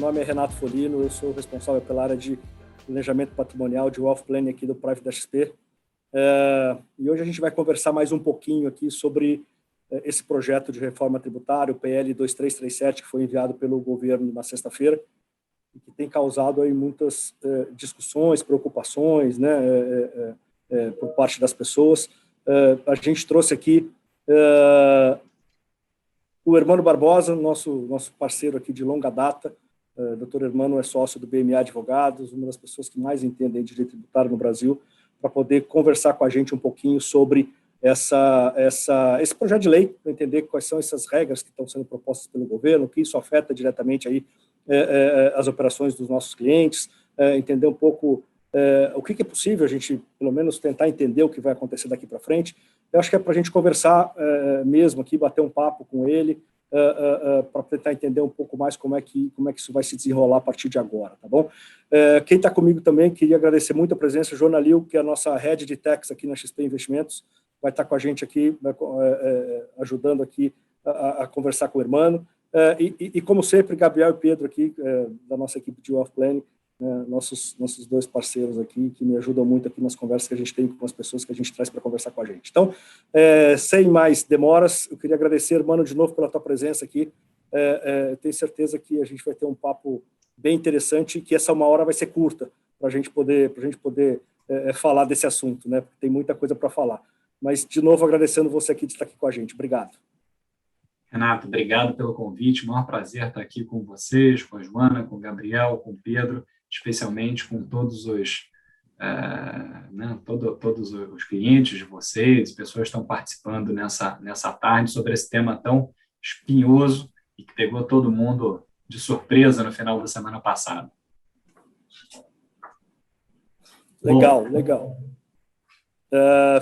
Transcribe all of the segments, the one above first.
nome é Renato Folino, eu sou responsável pela área de planejamento patrimonial de Wealth Planning aqui do Private da XP. E hoje a gente vai conversar mais um pouquinho aqui sobre esse projeto de reforma tributária, o PL 2337, que foi enviado pelo governo na sexta-feira, e que tem causado aí muitas discussões, preocupações, né, por parte das pessoas. A gente trouxe aqui o Hermano Barbosa, nosso parceiro aqui de longa data. Dr. Hermano é sócio do BMA Advogados, uma das pessoas que mais entendem direito tributário no Brasil, para poder conversar com a gente um pouquinho sobre esse projeto de lei, para entender quais são essas regras que estão sendo propostas pelo governo, que isso afeta diretamente aí, as operações dos nossos clientes, entender um pouco o que é possível a gente, pelo menos, tentar entender o que vai acontecer daqui para frente. Eu acho que é para a gente conversar mesmo aqui, bater um papo com ele, para tentar entender um pouco mais como é que isso vai se desenrolar a partir de agora, tá bom? Quem está comigo também, queria agradecer muito a presença, Joana Lil, que é a nossa Head de Tax aqui na XP Investimentos, vai estar com a gente aqui, ajudando aqui a conversar com o Hermano. E como sempre, Gabriel e Pedro aqui, da nossa equipe de Wealth Planning, nossos dois parceiros aqui, que me ajudam muito aqui nas conversas que a gente tem com as pessoas que a gente traz para conversar com a gente. Então, sem mais demoras, eu queria agradecer, Hermano, de novo pela tua presença aqui. Tenho certeza que a gente vai ter um papo bem interessante e que essa uma hora vai ser curta para a gente poder falar desse assunto, né? Porque tem muita coisa para falar. Mas, de novo, agradecendo você aqui de estar aqui com a gente. Obrigado. Renato, obrigado pelo convite. O maior prazer estar aqui com vocês, com a Joana, com o Gabriel, com o Pedro, especialmente com todos os todos os clientes de vocês, pessoas que estão participando nessa tarde sobre esse tema tão espinhoso e que pegou todo mundo de surpresa no final da semana passada. Legal.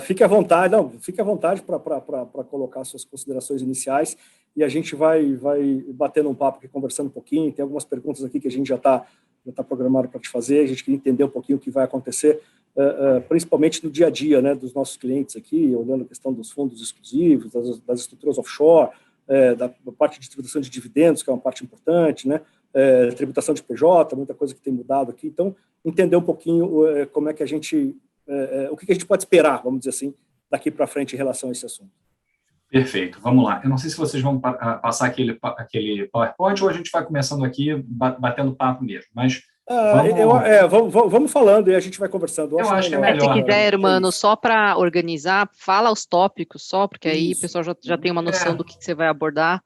Fique à vontade para colocar suas considerações iniciais e a gente vai batendo um papo aqui, conversando um pouquinho. Tem algumas perguntas aqui que a gente já está programado para te fazer. A gente queria entender um pouquinho o que vai acontecer, principalmente no dia a dia, né, dos nossos clientes aqui, olhando a questão dos fundos exclusivos, das estruturas offshore, da parte de tributação de dividendos, que é uma parte importante, né, tributação de PJ, muita coisa que tem mudado aqui. Então, entender um pouquinho como é que a gente... o que a gente pode esperar, vamos dizer assim, daqui para frente em relação a esse assunto. Perfeito, vamos lá. Eu não sei se vocês vão passar aquele PowerPoint ou a gente vai começando aqui, batendo papo mesmo, mas vamos falando e a gente vai conversando. Eu acho que é melhor. Se quiser, Hermano, só para organizar, fala os tópicos só, porque aí o pessoal já tem uma noção do que você vai abordar.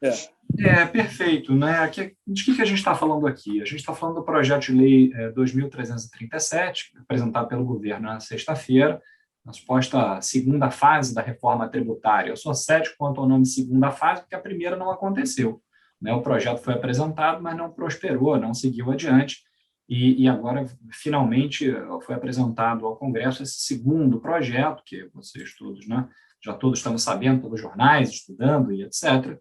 Perfeito, né? De que a gente está falando aqui? A gente está falando do projeto de lei 2337, apresentado pelo governo na sexta-feira, na suposta segunda fase da reforma tributária. Eu sou cético quanto ao nome segunda fase, porque a primeira não aconteceu, né? O projeto foi apresentado, mas não prosperou, não seguiu adiante, e agora, finalmente, foi apresentado ao Congresso esse segundo projeto, que vocês todos, né, já todos estamos sabendo pelos jornais, estudando e etc.,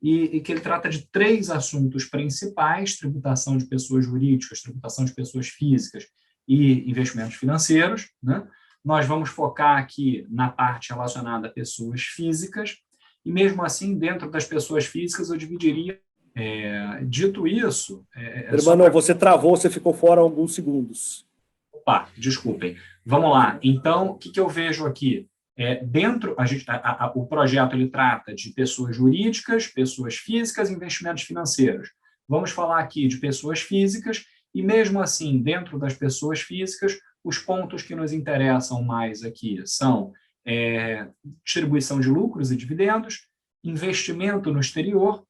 e que ele trata de 3 assuntos principais: tributação de pessoas jurídicas, tributação de pessoas físicas e investimentos financeiros, né? Nós vamos focar aqui na parte relacionada a pessoas físicas, e mesmo assim, dentro das pessoas físicas, eu dividiria. Dito isso... Hermano, você travou, você ficou fora alguns segundos. Opa, desculpem. Vamos lá. Então, o que eu vejo aqui? O projeto ele trata de pessoas jurídicas, pessoas físicas e investimentos financeiros. Vamos falar aqui de pessoas físicas e, mesmo assim, dentro das pessoas físicas, os pontos que nos interessam mais aqui são distribuição de lucros e dividendos, investimento no exterior,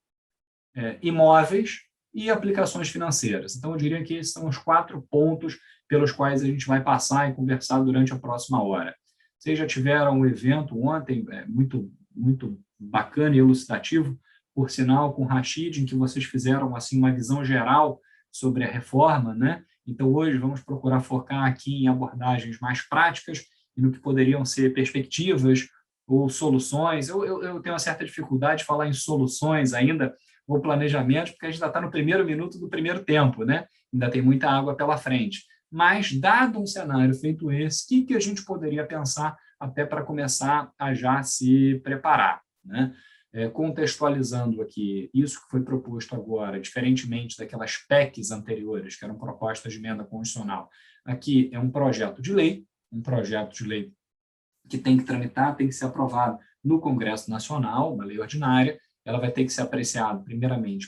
imóveis e aplicações financeiras. Então, eu diria que esses são os 4 pontos pelos quais a gente vai passar e conversar durante a próxima hora. Vocês já tiveram um evento ontem muito bacana e elucidativo, por sinal, com o Rashid, em que vocês fizeram assim, uma visão geral sobre a reforma, né? Então, hoje vamos procurar focar aqui em abordagens mais práticas e no que poderiam ser perspectivas ou soluções. Eu tenho uma certa dificuldade de falar em soluções ainda, ou planejamento, porque a gente ainda está no primeiro minuto do primeiro tempo, né? Ainda tem muita água pela frente. Mas, dado um cenário feito esse, o que a gente poderia pensar até para começar a já se preparar, né? contextualizando aqui, isso que foi proposto agora, diferentemente daquelas PECs anteriores, que eram propostas de emenda constitucional, aqui é um projeto de lei que tem que tramitar, tem que ser aprovado no Congresso Nacional, uma lei ordinária. Ela vai ter que ser apreciada, primeiramente,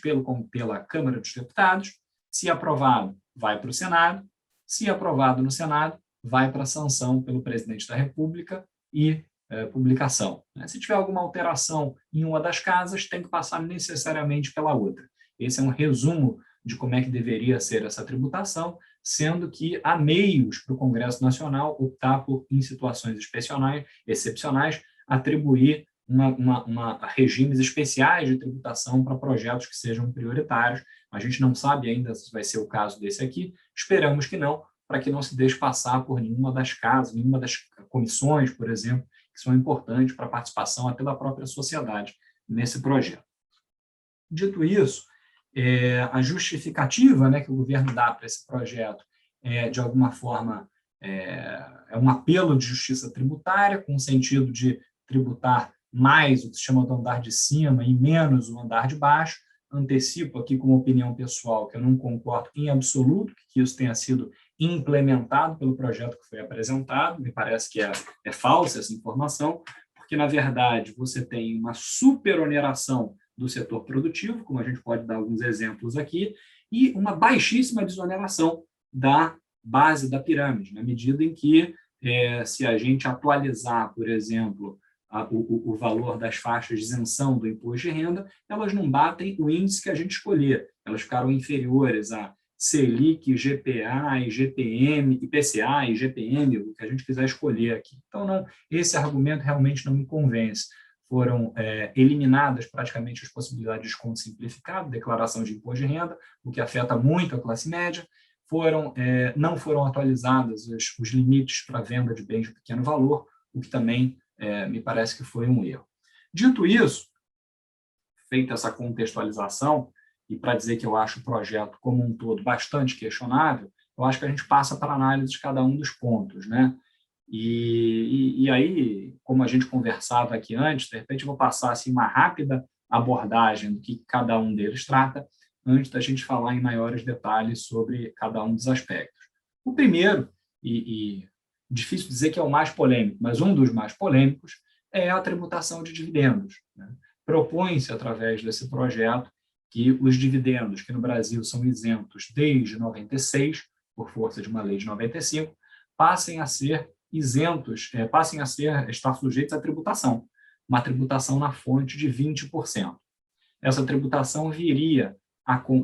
pela Câmara dos Deputados. Se aprovado, vai para o Senado. Se aprovado no Senado, vai para a sanção pelo presidente da República e publicação. Se tiver alguma alteração em uma das casas, tem que passar necessariamente pela outra. Esse é um resumo de como é que deveria ser essa tributação, sendo que há meios para o Congresso Nacional optar por, em situações excepcionais, atribuir regimes especiais de tributação para projetos que sejam prioritários. A gente não sabe ainda se vai ser o caso desse aqui, esperamos que não, para que não se deixe passar por nenhuma das casas, nenhuma das comissões, por exemplo, que são importantes para a participação até da própria sociedade nesse projeto. Dito isso, a justificativa, que o governo dá para esse projeto de alguma forma, é um apelo de justiça tributária, com o sentido de tributar mais o que se chama do andar de cima e menos o andar de baixo. Antecipo aqui como opinião pessoal que eu não concordo em absoluto que isso tenha sido implementado pelo projeto que foi apresentado. Me parece que é falsa essa informação, porque, na verdade, você tem uma superoneração do setor produtivo, como a gente pode dar alguns exemplos aqui, e uma baixíssima desoneração da base da pirâmide, na medida em que, se a gente atualizar, por exemplo, o valor das faixas de isenção do imposto de renda, elas não batem o índice que a gente escolher, elas ficaram inferiores a Selic, IGPA, IGPM, IPCA, IGPM, o que a gente quiser escolher aqui. Então, não, esse argumento realmente não me convence. Foram eliminadas praticamente as possibilidades de desconto simplificado, declaração de imposto de renda, o que afeta muito a classe média. Não foram atualizados os limites para venda de bens de pequeno valor, o que também me parece que foi um erro. Dito isso, feita essa contextualização, e para dizer que eu acho o projeto como um todo bastante questionável, eu acho que a gente passa para a análise de cada um dos pontos, E aí, como a gente conversava aqui antes, de repente eu vou passar assim, uma rápida abordagem do que cada um deles trata, antes da gente falar em maiores detalhes sobre cada um dos aspectos. O primeiro, e difícil dizer que é o mais polêmico, mas um dos mais polêmicos, é a tributação de dividendos. Propõe-se, através desse projeto, que os dividendos, que no Brasil são isentos desde 96, por força de uma lei de 95, passem a estar sujeitos à tributação, uma tributação na fonte de 20%. Essa tributação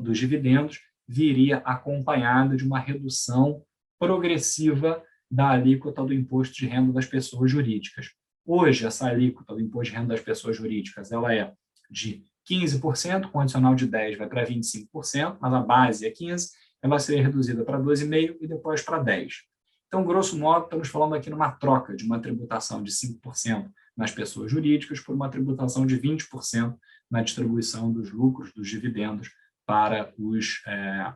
dos dividendos viria acompanhada de uma redução progressiva da alíquota do imposto de renda das pessoas jurídicas. Hoje, essa alíquota do imposto de renda das pessoas jurídicas ela é de 15%, condicional de 10% vai para 25%, mas a base é 15%, ela seria reduzida para 12,5% e depois para 10%. Então, grosso modo, estamos falando aqui numa troca de uma tributação de 5% nas pessoas jurídicas por uma tributação de 20% na distribuição dos lucros, dos dividendos para os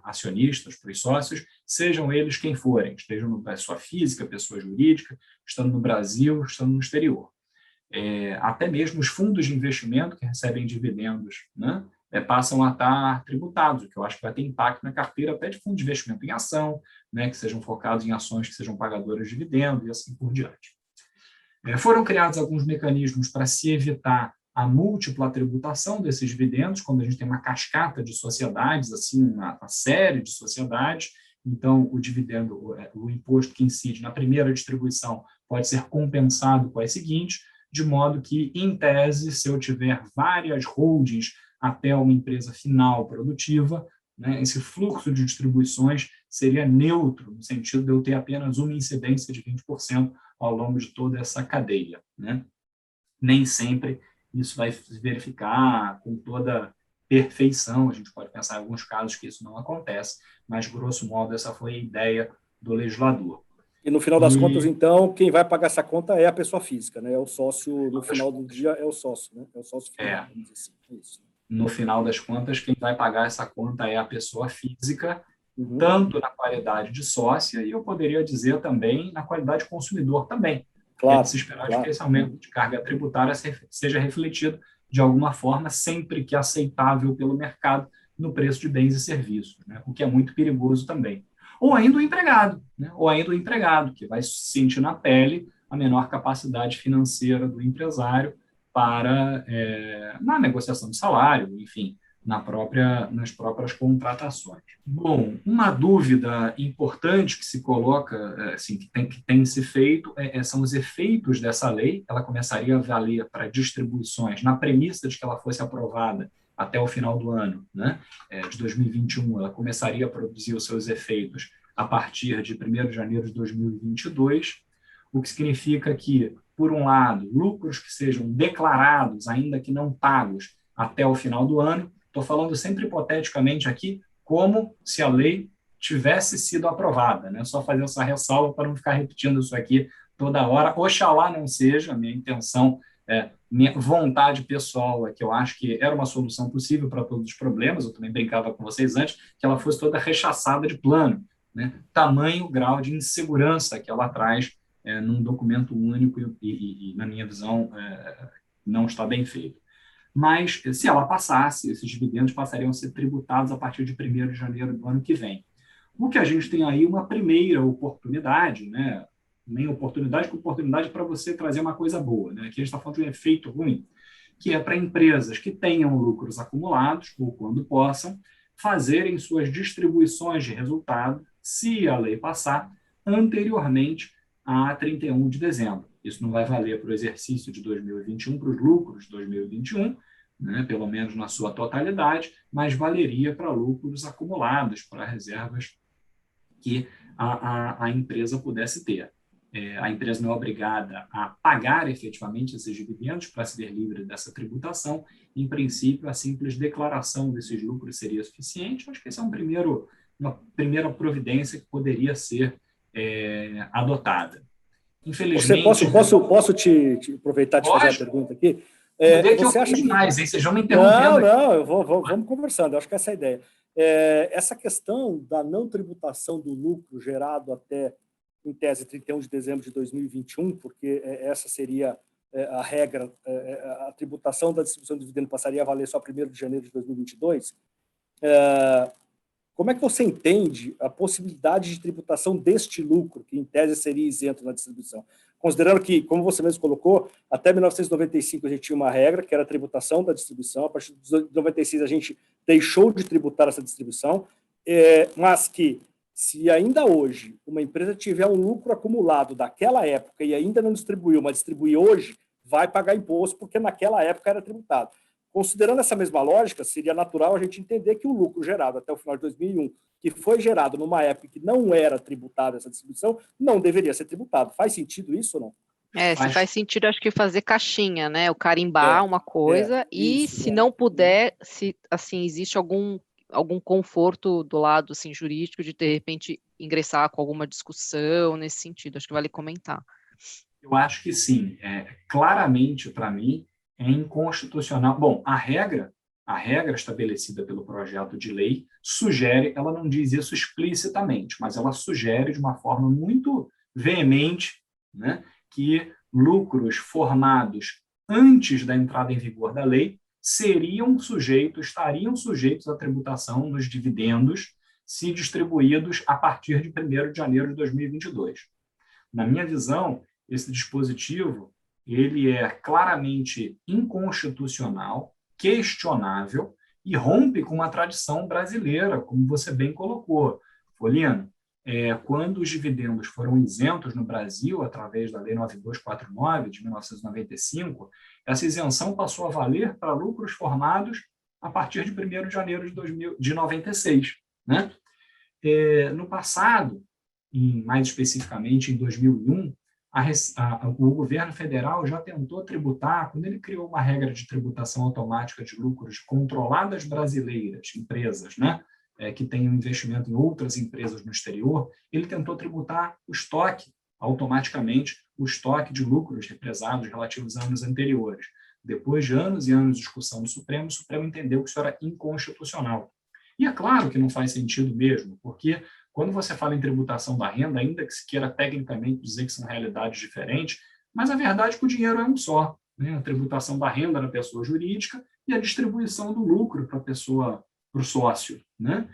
acionistas, para os sócios, sejam eles quem forem, estejam no pessoa física, pessoa jurídica, estando no Brasil, estando no exterior. Até mesmo os fundos de investimento que recebem dividendos passam a estar tributados, o que eu acho que vai ter impacto na carteira até de fundo de investimento em ação, que sejam focados em ações que sejam pagadoras de dividendos e assim por diante. Foram criados alguns mecanismos para se evitar a múltipla tributação desses dividendos, quando a gente tem uma cascata de sociedades, assim, uma série de sociedades. Então, o dividendo, o imposto que incide na primeira distribuição pode ser compensado com as seguintes, de modo que, em tese, se eu tiver várias holdings até uma empresa final produtiva, esse fluxo de distribuições seria neutro, no sentido de eu ter apenas uma incidência de 20% ao longo de toda essa cadeia. Nem sempre isso vai se verificar com toda perfeição, a gente pode pensar em alguns casos que isso não acontece, mas, grosso modo, essa foi a ideia do legislador. E, no final das contas, então, quem vai pagar essa conta é a pessoa física, É o sócio, no final do dia, é o sócio, É o sócio final, vamos dizer assim. É isso. No final das contas, quem vai pagar essa conta é a pessoa física, tanto na qualidade de sócia, e eu poderia dizer também na qualidade de consumidor também. Claro, é de se esperar que esse aumento de carga tributária seja refletido de alguma forma, sempre que aceitável pelo mercado, no preço de bens e serviços, né? O que é muito perigoso também. Ou ainda o empregado, né? Ou ainda o empregado, que vai sentir na pele a menor capacidade financeira do empresário para, na negociação de salário, enfim, nas próprias contratações. Bom, uma dúvida importante que se coloca, assim, que tem se feito, são os efeitos dessa lei. Ela começaria a valer para distribuições, na premissa de que ela fosse aprovada até o final do ano, né, de 2021, ela começaria a produzir os seus efeitos a partir de 1º de janeiro de 2022, o que significa que, por um lado, lucros que sejam declarados, ainda que não pagos, até o final do ano. Estou falando sempre hipoteticamente aqui, como se a lei tivesse sido aprovada, né? Só fazer essa ressalva para não ficar repetindo isso aqui toda hora. Oxalá não seja, a minha intenção, minha vontade pessoal é que eu acho que era uma solução possível para todos os problemas. Eu também brincava com vocês antes, que ela fosse toda rechaçada de plano, né? Tamanho grau de insegurança que ela traz num documento único e, na minha visão, não está bem feito. Mas, se ela passasse, esses dividendos passariam a ser tributados a partir de 1º de janeiro do ano que vem. O que a gente tem aí uma primeira oportunidade, né? Nem oportunidade, que oportunidade para você trazer uma coisa boa, né? Aqui a gente está falando de um efeito ruim, que é para empresas que tenham lucros acumulados, ou quando possam, fazerem suas distribuições de resultado, se a lei passar, anteriormente a 31 de dezembro. Isso não vai valer para o exercício de 2021, para os lucros de 2021, né, pelo menos na sua totalidade, mas valeria para lucros acumulados, para reservas que a empresa pudesse ter. A empresa não é obrigada a pagar efetivamente esses dividendos para se ver livre dessa tributação. Em princípio, a simples declaração desses lucros seria suficiente. Acho que essa é uma primeira providência que poderia ser adotada. Infelizmente... Posso te aproveitar de fazer a pergunta aqui? Você acha demais, hein? Vocês vão me interrompendo. Vamos conversando, eu acho que essa é a ideia. Essa questão da não tributação do lucro gerado até, em tese, 31 de dezembro de 2021, porque essa seria a regra, a tributação da distribuição de dividendo passaria a valer só 1º de janeiro de 2022, como é que você entende a possibilidade de tributação deste lucro, que em tese seria isento na distribuição? Considerando que, como você mesmo colocou, até 1995 a gente tinha uma regra, que era a tributação da distribuição, a partir de 96 a gente deixou de tributar essa distribuição, mas que, se ainda hoje uma empresa tiver um lucro acumulado daquela época e ainda não distribuiu, mas distribui hoje, vai pagar imposto, porque naquela época era tributado. Considerando essa mesma lógica, seria natural a gente entender que o lucro gerado até o final de 2001, que foi gerado numa época que não era tributada essa distribuição, não deveria ser tributado. Faz sentido isso ou não? Se faz sentido, acho que fazer caixinha, né? O carimbar uma coisa se não puder, se assim existe algum conforto do lado assim, jurídico de repente ingressar com alguma discussão nesse sentido. Acho que vale comentar. Eu acho que sim. Claramente, para mim, é inconstitucional. Bom, a regra estabelecida pelo projeto de lei sugere, ela não diz isso explicitamente, mas ela sugere de uma forma muito veemente, né, que lucros formados antes da entrada em vigor da lei estariam sujeitos à tributação nos dividendos se distribuídos a partir de 1º de janeiro de 2022. Na minha visão, esse dispositivo ele é claramente inconstitucional, questionável e rompe com uma tradição brasileira, como você bem colocou, Folino. Quando os dividendos foram isentos no Brasil, através da Lei 9249, de 1995, essa isenção passou a valer para lucros formados a partir de 1º de janeiro de 96. Né? No passado, mais especificamente em 2001, o governo federal já tentou tributar, quando ele criou uma regra de tributação automática de lucros controladas brasileiras, empresas, né, que têm um investimento em outras empresas no exterior, ele tentou tributar o estoque, automaticamente, o estoque de lucros represados relativos a anos anteriores. Depois de anos e anos de discussão no Supremo, o Supremo entendeu que isso era inconstitucional. E é claro que não faz sentido mesmo, porque quando você fala em tributação da renda, ainda que se queira tecnicamente dizer que são realidades diferentes, mas a verdade é que o dinheiro é um só. né, a tributação da renda na pessoa jurídica e a distribuição do lucro para o sócio, né?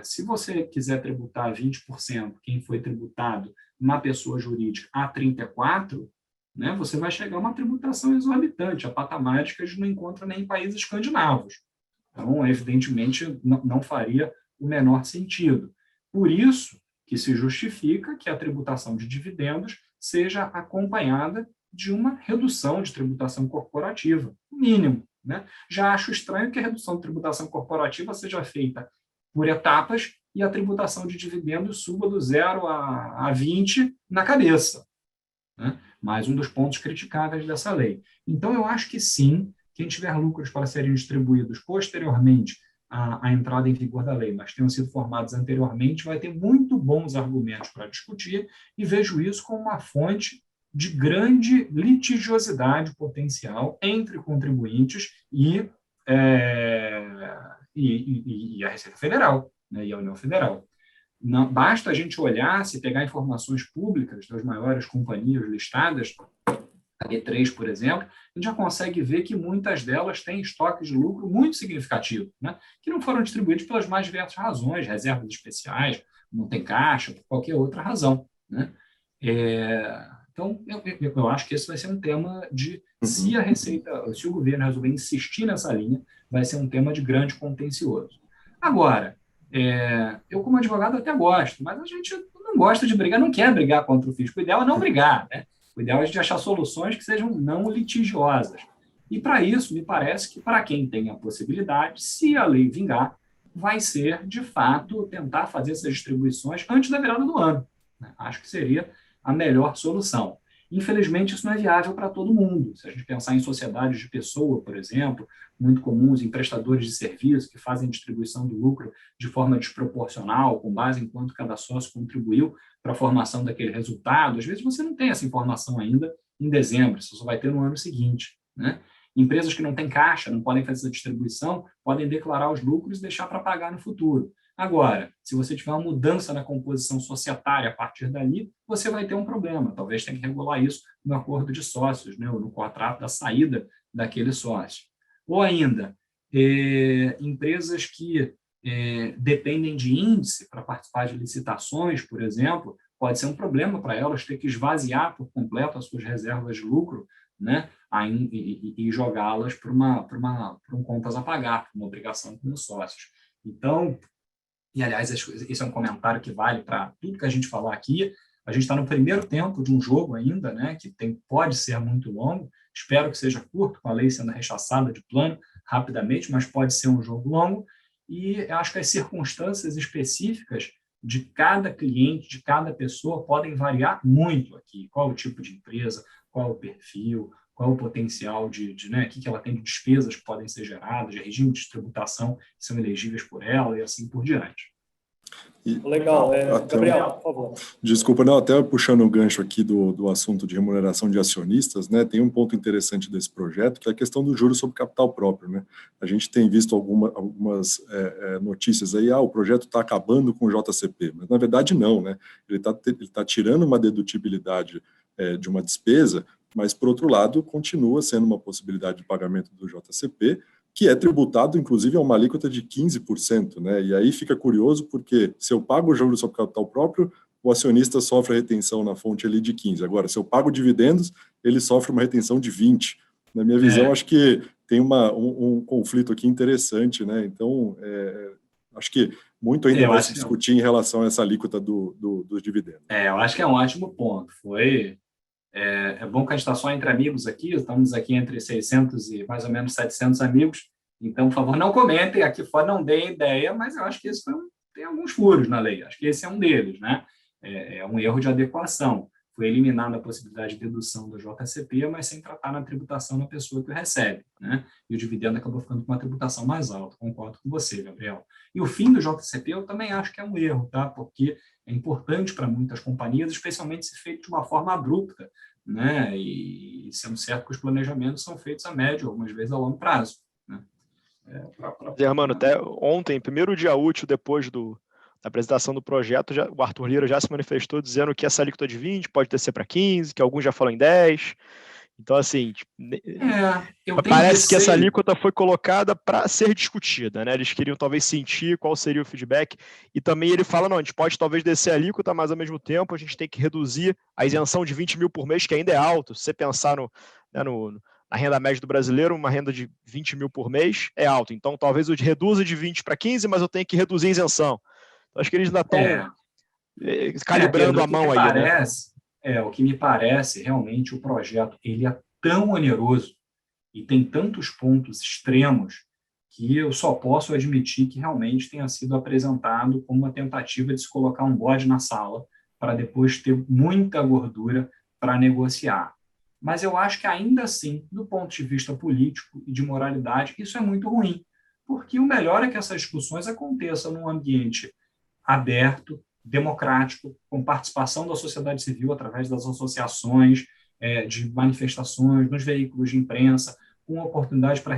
Se você quiser tributar 20%, quem foi tributado na pessoa jurídica a 34%, né, você vai chegar a uma tributação exorbitante, a patamares que a gente não encontra nem em países escandinavos. Então, evidentemente, não faria o menor sentido. Por isso que se justifica que a tributação de dividendos seja acompanhada de uma redução de tributação corporativa, mínimo, né? Já acho estranho que a redução de tributação corporativa seja feita por etapas e a tributação de dividendos suba do 0 a 20 na cabeça, né? Mais um dos pontos criticáveis dessa lei. Então, eu acho que sim, quem tiver lucros para serem distribuídos posteriormente à entrada em vigor da lei, mas tenham sido formados anteriormente, vai ter muito bons argumentos para discutir, e vejo isso como uma fonte de grande litigiosidade potencial entre contribuintes e a Receita Federal, né, e a União Federal. Não, basta a gente olhar, se pegar informações públicas das maiores companhias listadas, a B3, por exemplo, a gente já consegue ver que muitas delas têm estoques de lucro muito significativos, né, que não foram distribuídos pelas mais diversas razões, reservas especiais, não tem caixa, por qualquer outra razão, né? Então, eu acho que esse vai ser um tema de, se a Receita, se o governo resolver insistir nessa linha, vai ser um tema de grande contencioso. Agora, eu como advogado até gosto, mas a gente não gosta de brigar, não quer brigar contra o fisco. O ideal é não brigar, né? O ideal é a gente achar soluções que sejam não litigiosas. E para isso, me parece que para quem tem a possibilidade, se a lei vingar, vai ser, de fato, tentar fazer essas distribuições antes da virada do ano, né? Acho que seria a melhor solução. Infelizmente, isso não é viável para todo mundo. Se a gente pensar em sociedades de pessoa, por exemplo, muito comuns em prestadores de serviço que fazem distribuição do lucro de forma desproporcional, com base em quanto cada sócio contribuiu para a formação daquele resultado, às vezes você não tem essa informação ainda em dezembro, você só vai ter no ano seguinte, né? Empresas que não têm caixa, não podem fazer essa distribuição, podem declarar os lucros e deixar para pagar no futuro. Agora, se você tiver uma mudança na composição societária a partir dali, você vai ter um problema. Talvez tenha que regular isso no acordo de sócios, né, ou no contrato da saída daquele sócio. Ou ainda, empresas que dependem de índice para participar de licitações, por exemplo, pode ser um problema para elas ter que esvaziar por completo as suas reservas de lucro, né, e jogá-las para um contas a pagar, para uma obrigação com os sócios. Então, e, aliás, esse é um comentário que vale para tudo que a gente falar aqui. A gente está no primeiro tempo de um jogo ainda, né, que pode ser muito longo. Espero que seja curto, com a lei sendo rechaçada de plano rapidamente, mas pode ser um jogo longo. E acho que as circunstâncias específicas de cada cliente, de cada pessoa, podem variar muito aqui. Qual o tipo de empresa, qual o perfil, qual o potencial né, o que ela tem de despesas que podem ser geradas, de regime de tributação que são elegíveis por ela e assim por diante. Legal. Gabriel, por favor. Desculpa, não, até puxando o gancho aqui do assunto de remuneração de acionistas, né, tem um ponto interessante desse projeto, que é a questão do juros sobre capital próprio, né? A gente tem visto algumas notícias aí, o projeto está acabando com o JCP, mas na verdade não, né? Ele tá tirando uma dedutibilidade de uma despesa, mas, por outro lado, continua sendo uma possibilidade de pagamento do JCP, que é tributado, inclusive, a uma alíquota de 15%, né? E aí fica curioso, porque se eu pago o juros sobre capital próprio, o acionista sofre a retenção na fonte ali de 15%. Agora, se eu pago dividendos, ele sofre uma retenção de 20%. Na minha visão, acho que tem um conflito aqui interessante, né? Então, acho que muito ainda vai se discutir em relação a essa alíquota dos dividendos. Eu acho que é um ótimo ponto. É bom que a gente está só entre amigos aqui, estamos aqui entre 600 e mais ou menos 700 amigos, então, por favor, não comentem aqui fora, não deem ideia, mas eu acho que esse tem alguns furos na lei, acho que esse é um deles, né? É um erro de adequação. Foi eliminada a possibilidade de dedução do JCP, mas sem tratar na tributação na pessoa que o recebe, né? E o dividendo acabou ficando com uma tributação mais alta, concordo com você, Gabriel. E o fim do JCP eu também acho que é um erro, tá? Porque é importante para muitas companhias, especialmente se feito de uma forma abrupta, né? E sendo certo que os planejamentos são feitos a médio, algumas vezes a longo prazo, né? Mano, até ontem, primeiro dia útil depois da apresentação do projeto, o Arthur Lira já se manifestou dizendo que essa alíquota de 20 pode descer para 15, que alguns já falam em 10, Então, assim, eu parece que essa alíquota foi colocada para ser discutida, né? Eles queriam talvez sentir qual seria o feedback, e também ele fala, não, a gente pode talvez descer a alíquota, mas ao mesmo tempo a gente tem que reduzir a isenção de 20 mil por mês, que ainda é alto. Se você pensar na renda média do brasileiro, uma renda de 20 mil por mês é alto. Então, talvez eu reduza de 20 para 15, mas eu tenho que reduzir a isenção. Então, acho que eles ainda estão calibrando Pedro, a mão aí, né? O que me parece, realmente, o projeto ele é tão oneroso e tem tantos pontos extremos que eu só posso admitir que realmente tenha sido apresentado como uma tentativa de se colocar um bode na sala para depois ter muita gordura para negociar. Mas eu acho que, ainda assim, do ponto de vista político e de moralidade, isso é muito ruim, porque o melhor é que essas discussões aconteçam num ambiente aberto, democrático, com participação da sociedade civil através das associações, de manifestações, nos veículos de imprensa, com oportunidade para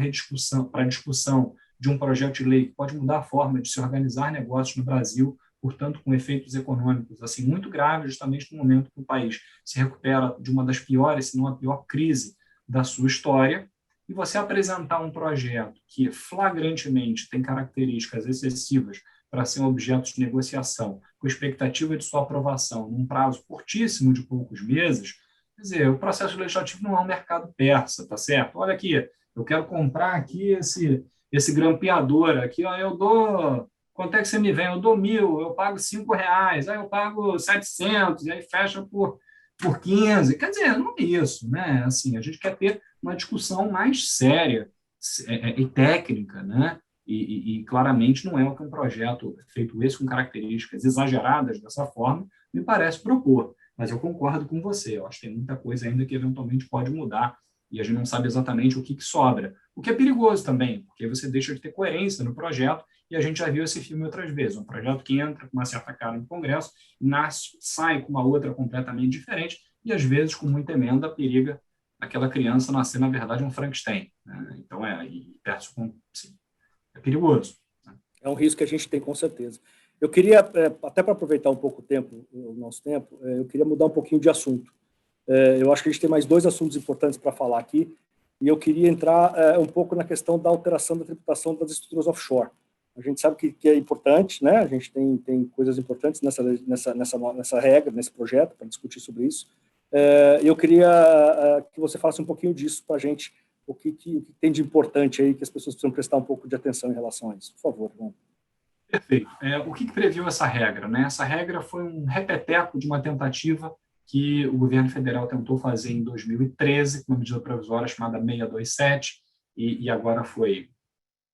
discussão de um projeto de lei que pode mudar a forma de se organizar negócios no Brasil, portanto, com efeitos econômicos assim muito graves, justamente no momento que o país se recupera de uma das piores, se não a pior crise da sua história, e você apresentar um projeto que flagrantemente tem características excessivas para ser um objeto de negociação, com expectativa de sua aprovação num prazo curtíssimo de poucos meses, quer dizer, o processo legislativo não é um mercado persa, tá certo? Olha aqui, eu quero comprar aqui esse grampeador aqui, ó, eu dou... Quanto é que você me vem? Eu dou 1.000, eu pago R$5, aí eu pago 700, e aí fecha por 15. Quer dizer, não é isso, né? Assim, a gente quer ter uma discussão mais séria e técnica, né? E claramente não é o que um projeto feito esse com características exageradas dessa forma me parece propor. Mas eu concordo com você, eu acho que tem muita coisa ainda que eventualmente pode mudar e a gente não sabe exatamente o que sobra. O que é perigoso também, porque você deixa de ter coerência no projeto e a gente já viu esse filme outras vezes. Um projeto que entra com uma certa cara no Congresso, sai com uma outra completamente diferente e, às vezes, com muita emenda, periga aquela criança nascer, na verdade, um Frankenstein. Né? Então, sim, é perigoso. É um risco que a gente tem, com certeza. Eu queria, até para aproveitar um pouco o nosso tempo, eu queria mudar um pouquinho de assunto. Eu acho que a gente tem mais 2 assuntos importantes para falar aqui, e eu queria entrar um pouco na questão da alteração da tributação das estruturas offshore. A gente sabe que é importante, né? A gente tem coisas importantes nessa regra, nesse projeto, para discutir sobre isso. Eu queria que você falasse um pouquinho disso para a gente, o que tem de importante aí, que as pessoas precisam prestar um pouco de atenção em relação a isso. Por favor, João. Perfeito. O que previu essa regra? Né? Essa regra foi um repeteco de uma tentativa que o governo federal tentou fazer em 2013, com uma medida provisória chamada 627, e agora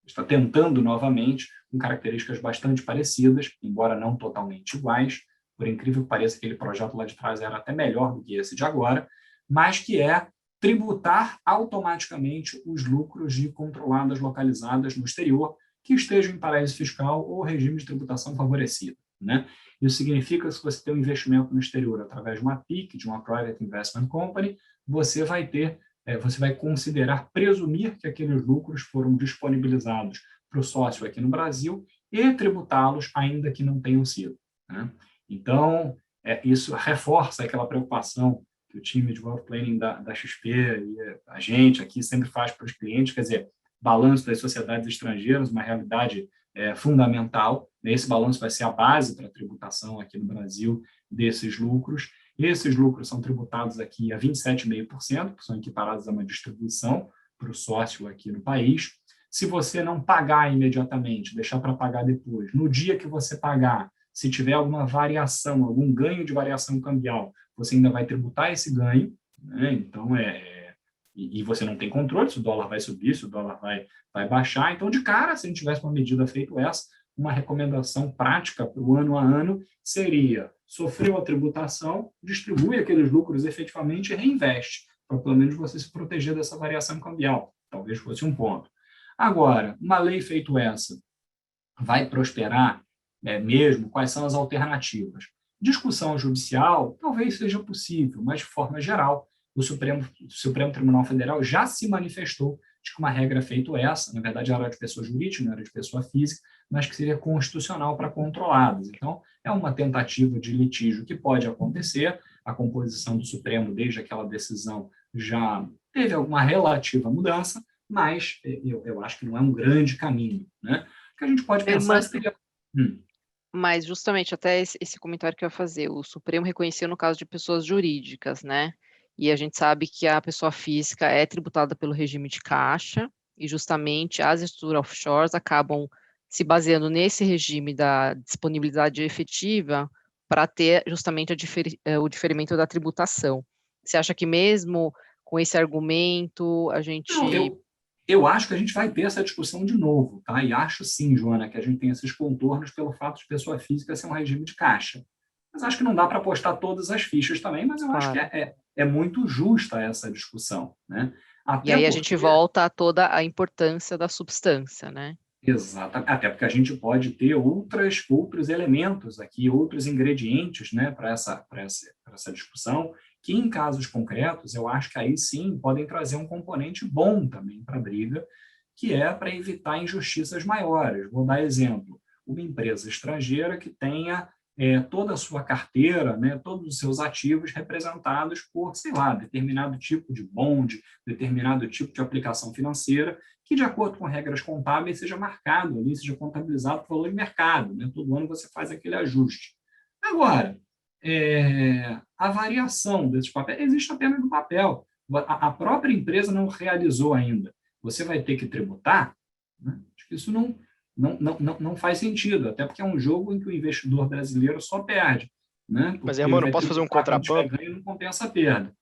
está tentando novamente, com características bastante parecidas, embora não totalmente iguais. Por incrível que pareça, aquele projeto lá de trás era até melhor do que esse de agora, mas que é tributar automaticamente os lucros de controladas localizadas no exterior que estejam em paraíso fiscal ou regime de tributação favorecido. Né? Isso significa que, se você tem um investimento no exterior através de uma PIC, de uma Private Investment Company, você vai presumir que aqueles lucros foram disponibilizados para o sócio aqui no Brasil e tributá-los, ainda que não tenham sido. Né? Então, isso reforça aquela preocupação que o time de Wealth Planning da XP e a gente aqui sempre faz para os clientes, quer dizer, balanço das sociedades estrangeiras, uma realidade fundamental. Esse balanço vai ser a base para a tributação aqui no Brasil desses lucros. Esses lucros são tributados aqui a 27,5%, que são equiparados a uma distribuição para o sócio aqui no país. Se você não pagar imediatamente, deixar para pagar depois, no dia que você pagar, se tiver alguma variação, algum ganho de variação cambial, você ainda vai tributar esse ganho, né? Então, e você não tem controle se o dólar vai subir, se o dólar vai baixar. Então, de cara, se a gente tivesse uma medida feita essa, uma recomendação prática para o ano a ano seria: sofreu a tributação, distribui aqueles lucros efetivamente e reinveste, para pelo menos você se proteger dessa variação cambial. Talvez fosse um ponto. Agora, uma lei feita essa vai prosperar mesmo? Quais são as alternativas? Discussão judicial talvez seja possível, mas, de forma geral, o Supremo Tribunal Federal já se manifestou de que uma regra feita essa, na verdade era de pessoa jurídica, não era de pessoa física, mas que seria constitucional para controladas. Então, é uma tentativa de litígio que pode acontecer, a composição do Supremo, desde aquela decisão, já teve alguma relativa mudança, mas eu acho que não é um grande caminho, né? O que a gente pode pensar seria... Mas justamente até esse comentário que eu ia fazer, o Supremo reconheceu no caso de pessoas jurídicas, né? E a gente sabe que a pessoa física é tributada pelo regime de caixa, e justamente as estruturas offshores acabam se baseando nesse regime da disponibilidade efetiva para ter justamente o diferimento da tributação. Você acha que mesmo com esse argumento a gente... Não, eu acho que a gente vai ter essa discussão de novo, tá? E acho sim, Joana, que a gente tem esses contornos pelo fato de pessoa física ser um regime de caixa. Mas acho que não dá para apostar todas as fichas também, mas eu acho que é muito justa essa discussão, né? Até e aí a gente volta a toda a importância da substância, né? Exato, até porque a gente pode ter outros elementos aqui, outros ingredientes, né, para essa discussão, que em casos concretos eu acho que aí sim podem trazer um componente bom também para a briga, que é para evitar injustiças maiores. Vou dar exemplo, uma empresa estrangeira que tenha toda a sua carteira, né, todos os seus ativos representados por, sei lá, determinado tipo de bond, determinado tipo de aplicação financeira, que, de acordo com regras contábeis, seja marcado ali, seja contabilizado por valor de mercado, né? Todo ano você faz aquele ajuste. Agora, a variação desses papéis existe apenas no papel. A própria empresa não realizou ainda. Você vai ter que tributar? Né? Acho que isso não faz sentido, até porque é um jogo em que o investidor brasileiro só perde. Né? Mas, Hermano, posso fazer um contraponto? Ganho não compensa a perda.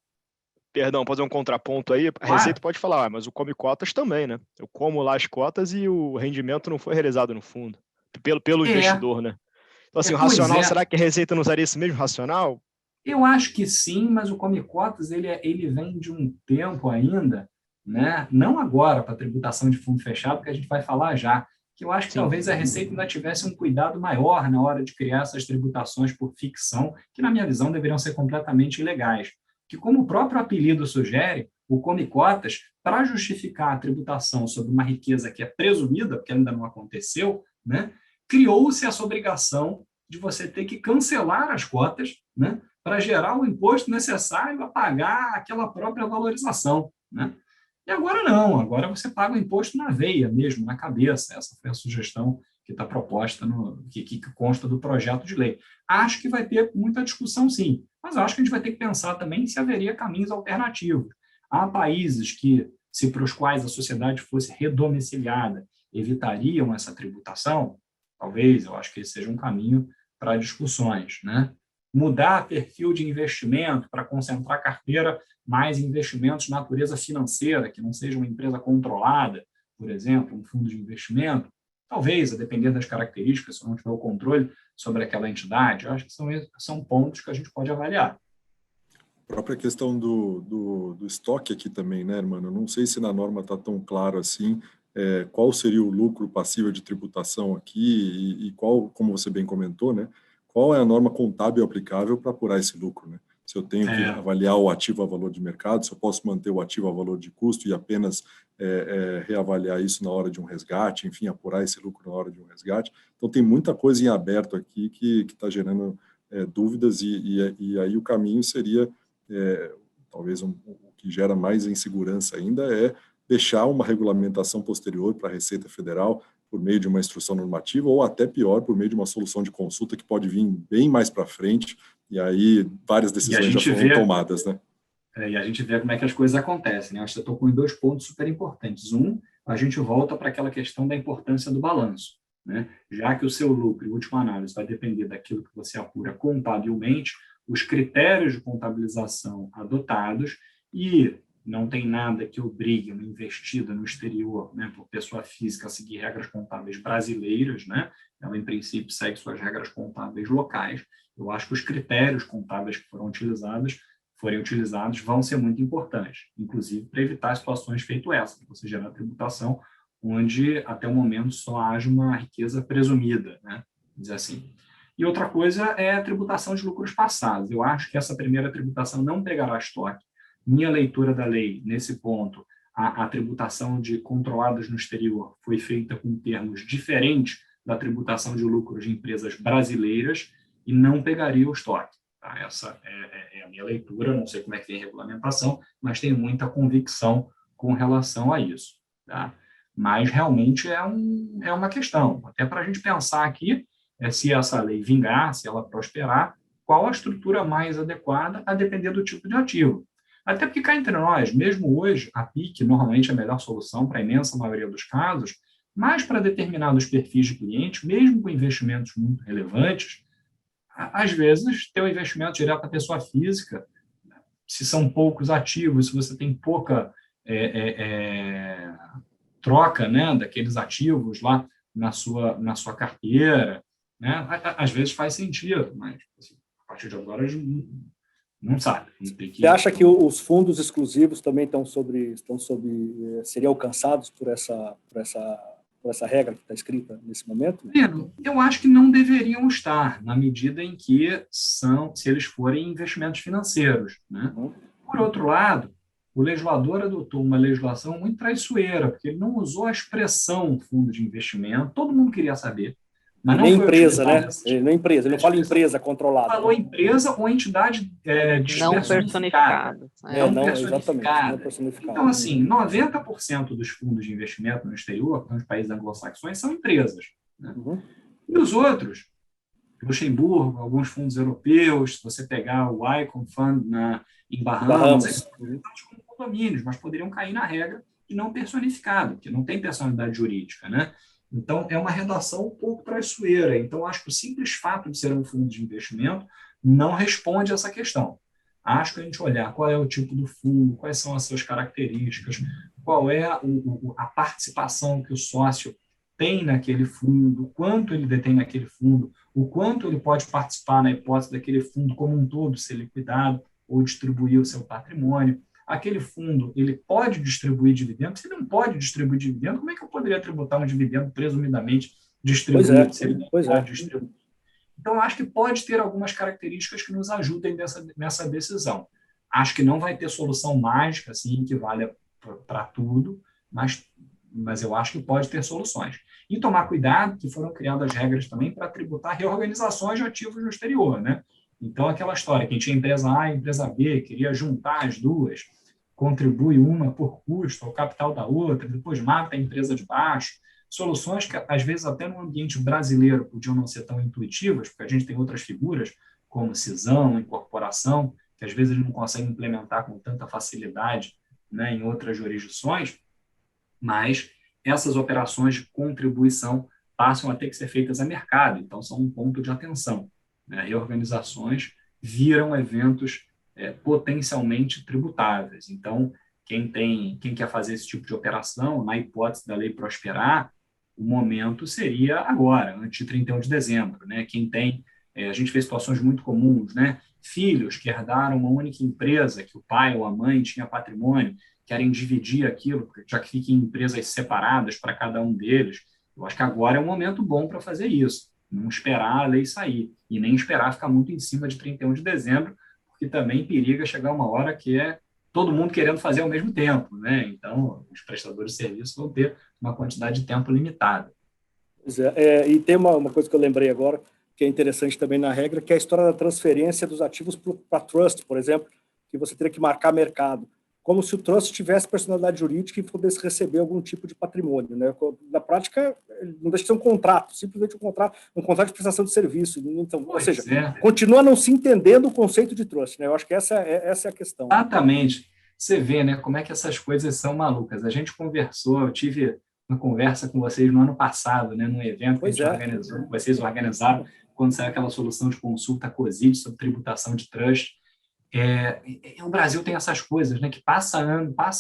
Perdão, fazer um contraponto aí, a Receita pode falar, mas o come cotas também, né? Eu como lá as cotas e o rendimento não foi realizado no fundo, pelo investidor, né? Então, assim, o racional, será que a Receita não usaria esse mesmo racional? Eu acho que sim, mas o come cotas, ele vem de um tempo ainda, né? Não agora para tributação de fundo fechado, que a gente vai falar já, que eu acho que talvez a Receita ainda tivesse um cuidado maior na hora de criar essas tributações por ficção, que na minha visão deveriam ser completamente ilegais. Que, como o próprio apelido sugere, o come cotas, para justificar a tributação sobre uma riqueza que é presumida, porque ainda não aconteceu, né, criou-se essa obrigação de você ter que cancelar as cotas, né, para gerar o imposto necessário a pagar aquela própria valorização. Né? E agora não, agora você paga o imposto na veia mesmo, na cabeça. Essa foi a sugestão que está proposta, que consta do projeto de lei. Acho que vai ter muita discussão, sim, mas acho que a gente vai ter que pensar também se haveria caminhos alternativos. Há países para os quais a sociedade fosse redomiciliada, evitariam essa tributação? Talvez, eu acho que esse seja um caminho para discussões. Né? Mudar perfil de investimento para concentrar a carteira mais em investimentos de natureza financeira, que não seja uma empresa controlada, por exemplo, um fundo de investimento, talvez, a depender das características, se não tiver o controle sobre aquela entidade, eu acho que são pontos que a gente pode avaliar. A própria questão do estoque aqui também, né, irmão? Eu não sei se na norma está tão claro assim qual seria o lucro passível de tributação aqui e qual, como você bem comentou, né, qual é a norma contábil aplicável para apurar esse lucro, né? Se eu tenho que avaliar o ativo a valor de mercado, se eu posso manter o ativo a valor de custo e apenas reavaliar isso na hora de um resgate, enfim, apurar esse lucro na hora de um resgate. Então, tem muita coisa em aberto aqui que está gerando dúvidas e aí o caminho seria, talvez o que gera mais insegurança ainda é deixar uma regulamentação posterior para a Receita Federal por meio de uma instrução normativa ou até pior, por meio de uma solução de consulta que pode vir bem mais para frente e aí várias decisões já foram tomadas, né? E a gente vê como é que as coisas acontecem, né? Acho que você tocou em 2 pontos super importantes. A gente volta para aquela questão da importância do balanço, né? Já que o seu lucro, em última análise, vai depender daquilo que você apura contabilmente, os critérios de contabilização adotados e não tem nada que obrigue uma investida no exterior, né, por pessoa física a seguir regras contábeis brasileiras, né? Ela, em princípio, segue suas regras contábeis locais. Eu acho que os critérios contábeis que forem utilizados vão ser muito importantes, inclusive para evitar situações feito essa, que você gerar tributação onde até o momento só haja uma riqueza presumida, né? Dizer assim. E outra coisa é a tributação de lucros passados. Eu acho que essa primeira tributação não pegará estoque. Minha leitura da lei, nesse ponto, a tributação de controlados no exterior foi feita com termos diferentes da tributação de lucros de empresas brasileiras e não pegaria o estoque. Tá? Essa é a minha leitura, não sei como é que tem a regulamentação, mas tenho muita convicção com relação a isso. Tá? Mas realmente é uma questão, até para a gente pensar aqui, se essa lei vingar, se ela prosperar, qual a estrutura mais adequada a depender do tipo de ativo. Até porque cá entre nós, mesmo hoje, a PIC normalmente é a melhor solução para a imensa maioria dos casos, mas para determinados perfis de cliente, mesmo com investimentos muito relevantes, às vezes, ter um investimento direto da pessoa física, se são poucos ativos, se você tem pouca troca, né, daqueles ativos lá na sua carteira, né, às vezes faz sentido, mas assim, a partir de agora não sabe. Você acha que os fundos exclusivos também seriam alcançados por essa regra que está escrita nesse momento? Pedro, eu acho que não deveriam estar, na medida em que se eles forem investimentos financeiros, né? Por outro lado, o legislador adotou uma legislação muito traiçoeira, porque ele não usou a expressão fundo de investimento, todo mundo queria saber, mas não nem foi empresa, né? Ele não fala empresa controlada. Falou empresa ou entidade não personificada. Exatamente. Então, assim, 90% dos fundos de investimento no exterior, nos países anglo-saxões, são empresas. Né? E os outros, Luxemburgo, alguns fundos europeus, se você pegar o Icon Fund em Bahamas, são condomínios, mas poderiam cair na regra de não personificado, que não tem personalidade jurídica, né? Então, é uma redação um pouco traiçoeira. Então, acho que o simples fato de ser um fundo de investimento não responde a essa questão. Acho que a gente olhar qual é o tipo do fundo, quais são as suas características, qual é a participação que o sócio tem naquele fundo, quanto ele detém naquele fundo, o quanto ele pode participar na hipótese daquele fundo como um todo ser liquidado ou distribuir o seu patrimônio. Aquele fundo, ele pode distribuir dividendo? Se ele não pode distribuir dividendo, como é que eu poderia tributar um dividendo presumidamente distribuído? Distribuir? Então, eu acho que pode ter algumas características que nos ajudem nessa decisão. Acho que não vai ter solução mágica, assim, que valha para tudo, mas eu acho que pode ter soluções. E tomar cuidado que foram criadas regras também para tributar reorganizações de ativos no exterior, né? Então, aquela história, quem tinha empresa A e empresa B, queria juntar as duas, contribui uma por custo ao capital da outra, depois mata a empresa de baixo. Soluções que, às vezes, até no ambiente brasileiro podiam não ser tão intuitivas, porque a gente tem outras figuras, como cisão, incorporação, que às vezes a gente não consegue implementar com tanta facilidade, né, em outras jurisdições, mas essas operações de contribuição passam a ter que ser feitas a mercado, então são um ponto de atenção. Reorganizações viram eventos potencialmente tributáveis. Então, quem quer fazer esse tipo de operação, na hipótese da lei prosperar, o momento seria agora, antes de 31 de dezembro. Né? Quem tem, a gente vê situações muito comuns, né? Filhos que herdaram uma única empresa, que o pai ou a mãe tinha patrimônio, querem dividir aquilo, já que fiquem empresas separadas para cada um deles. Eu acho que agora é um momento bom para fazer isso. Não esperar a lei sair e nem esperar ficar muito em cima de 31 de dezembro, porque também periga chegar uma hora que é todo mundo querendo fazer ao mesmo tempo, né? Então, os prestadores de serviço vão ter uma quantidade de tempo limitada. E tem uma coisa que eu lembrei agora, que é interessante também na regra, que é a história da transferência dos ativos para trust, por exemplo, que você teria que marcar mercado, como se o trust tivesse personalidade jurídica e pudesse receber algum tipo de patrimônio, né? Na prática, não deixa de ser um contrato, simplesmente um contrato de prestação de serviço. Então, ou seja, continua não se entendendo o conceito de trust, né? Eu acho que essa é a questão. Exatamente. Você vê, né, como é que essas coisas são malucas. A gente conversou, eu tive uma conversa com vocês no ano passado, né, num evento que vocês organizaram, quando saiu aquela solução de consulta COSIT sobre tributação de trust. O Brasil tem essas coisas, né, que passa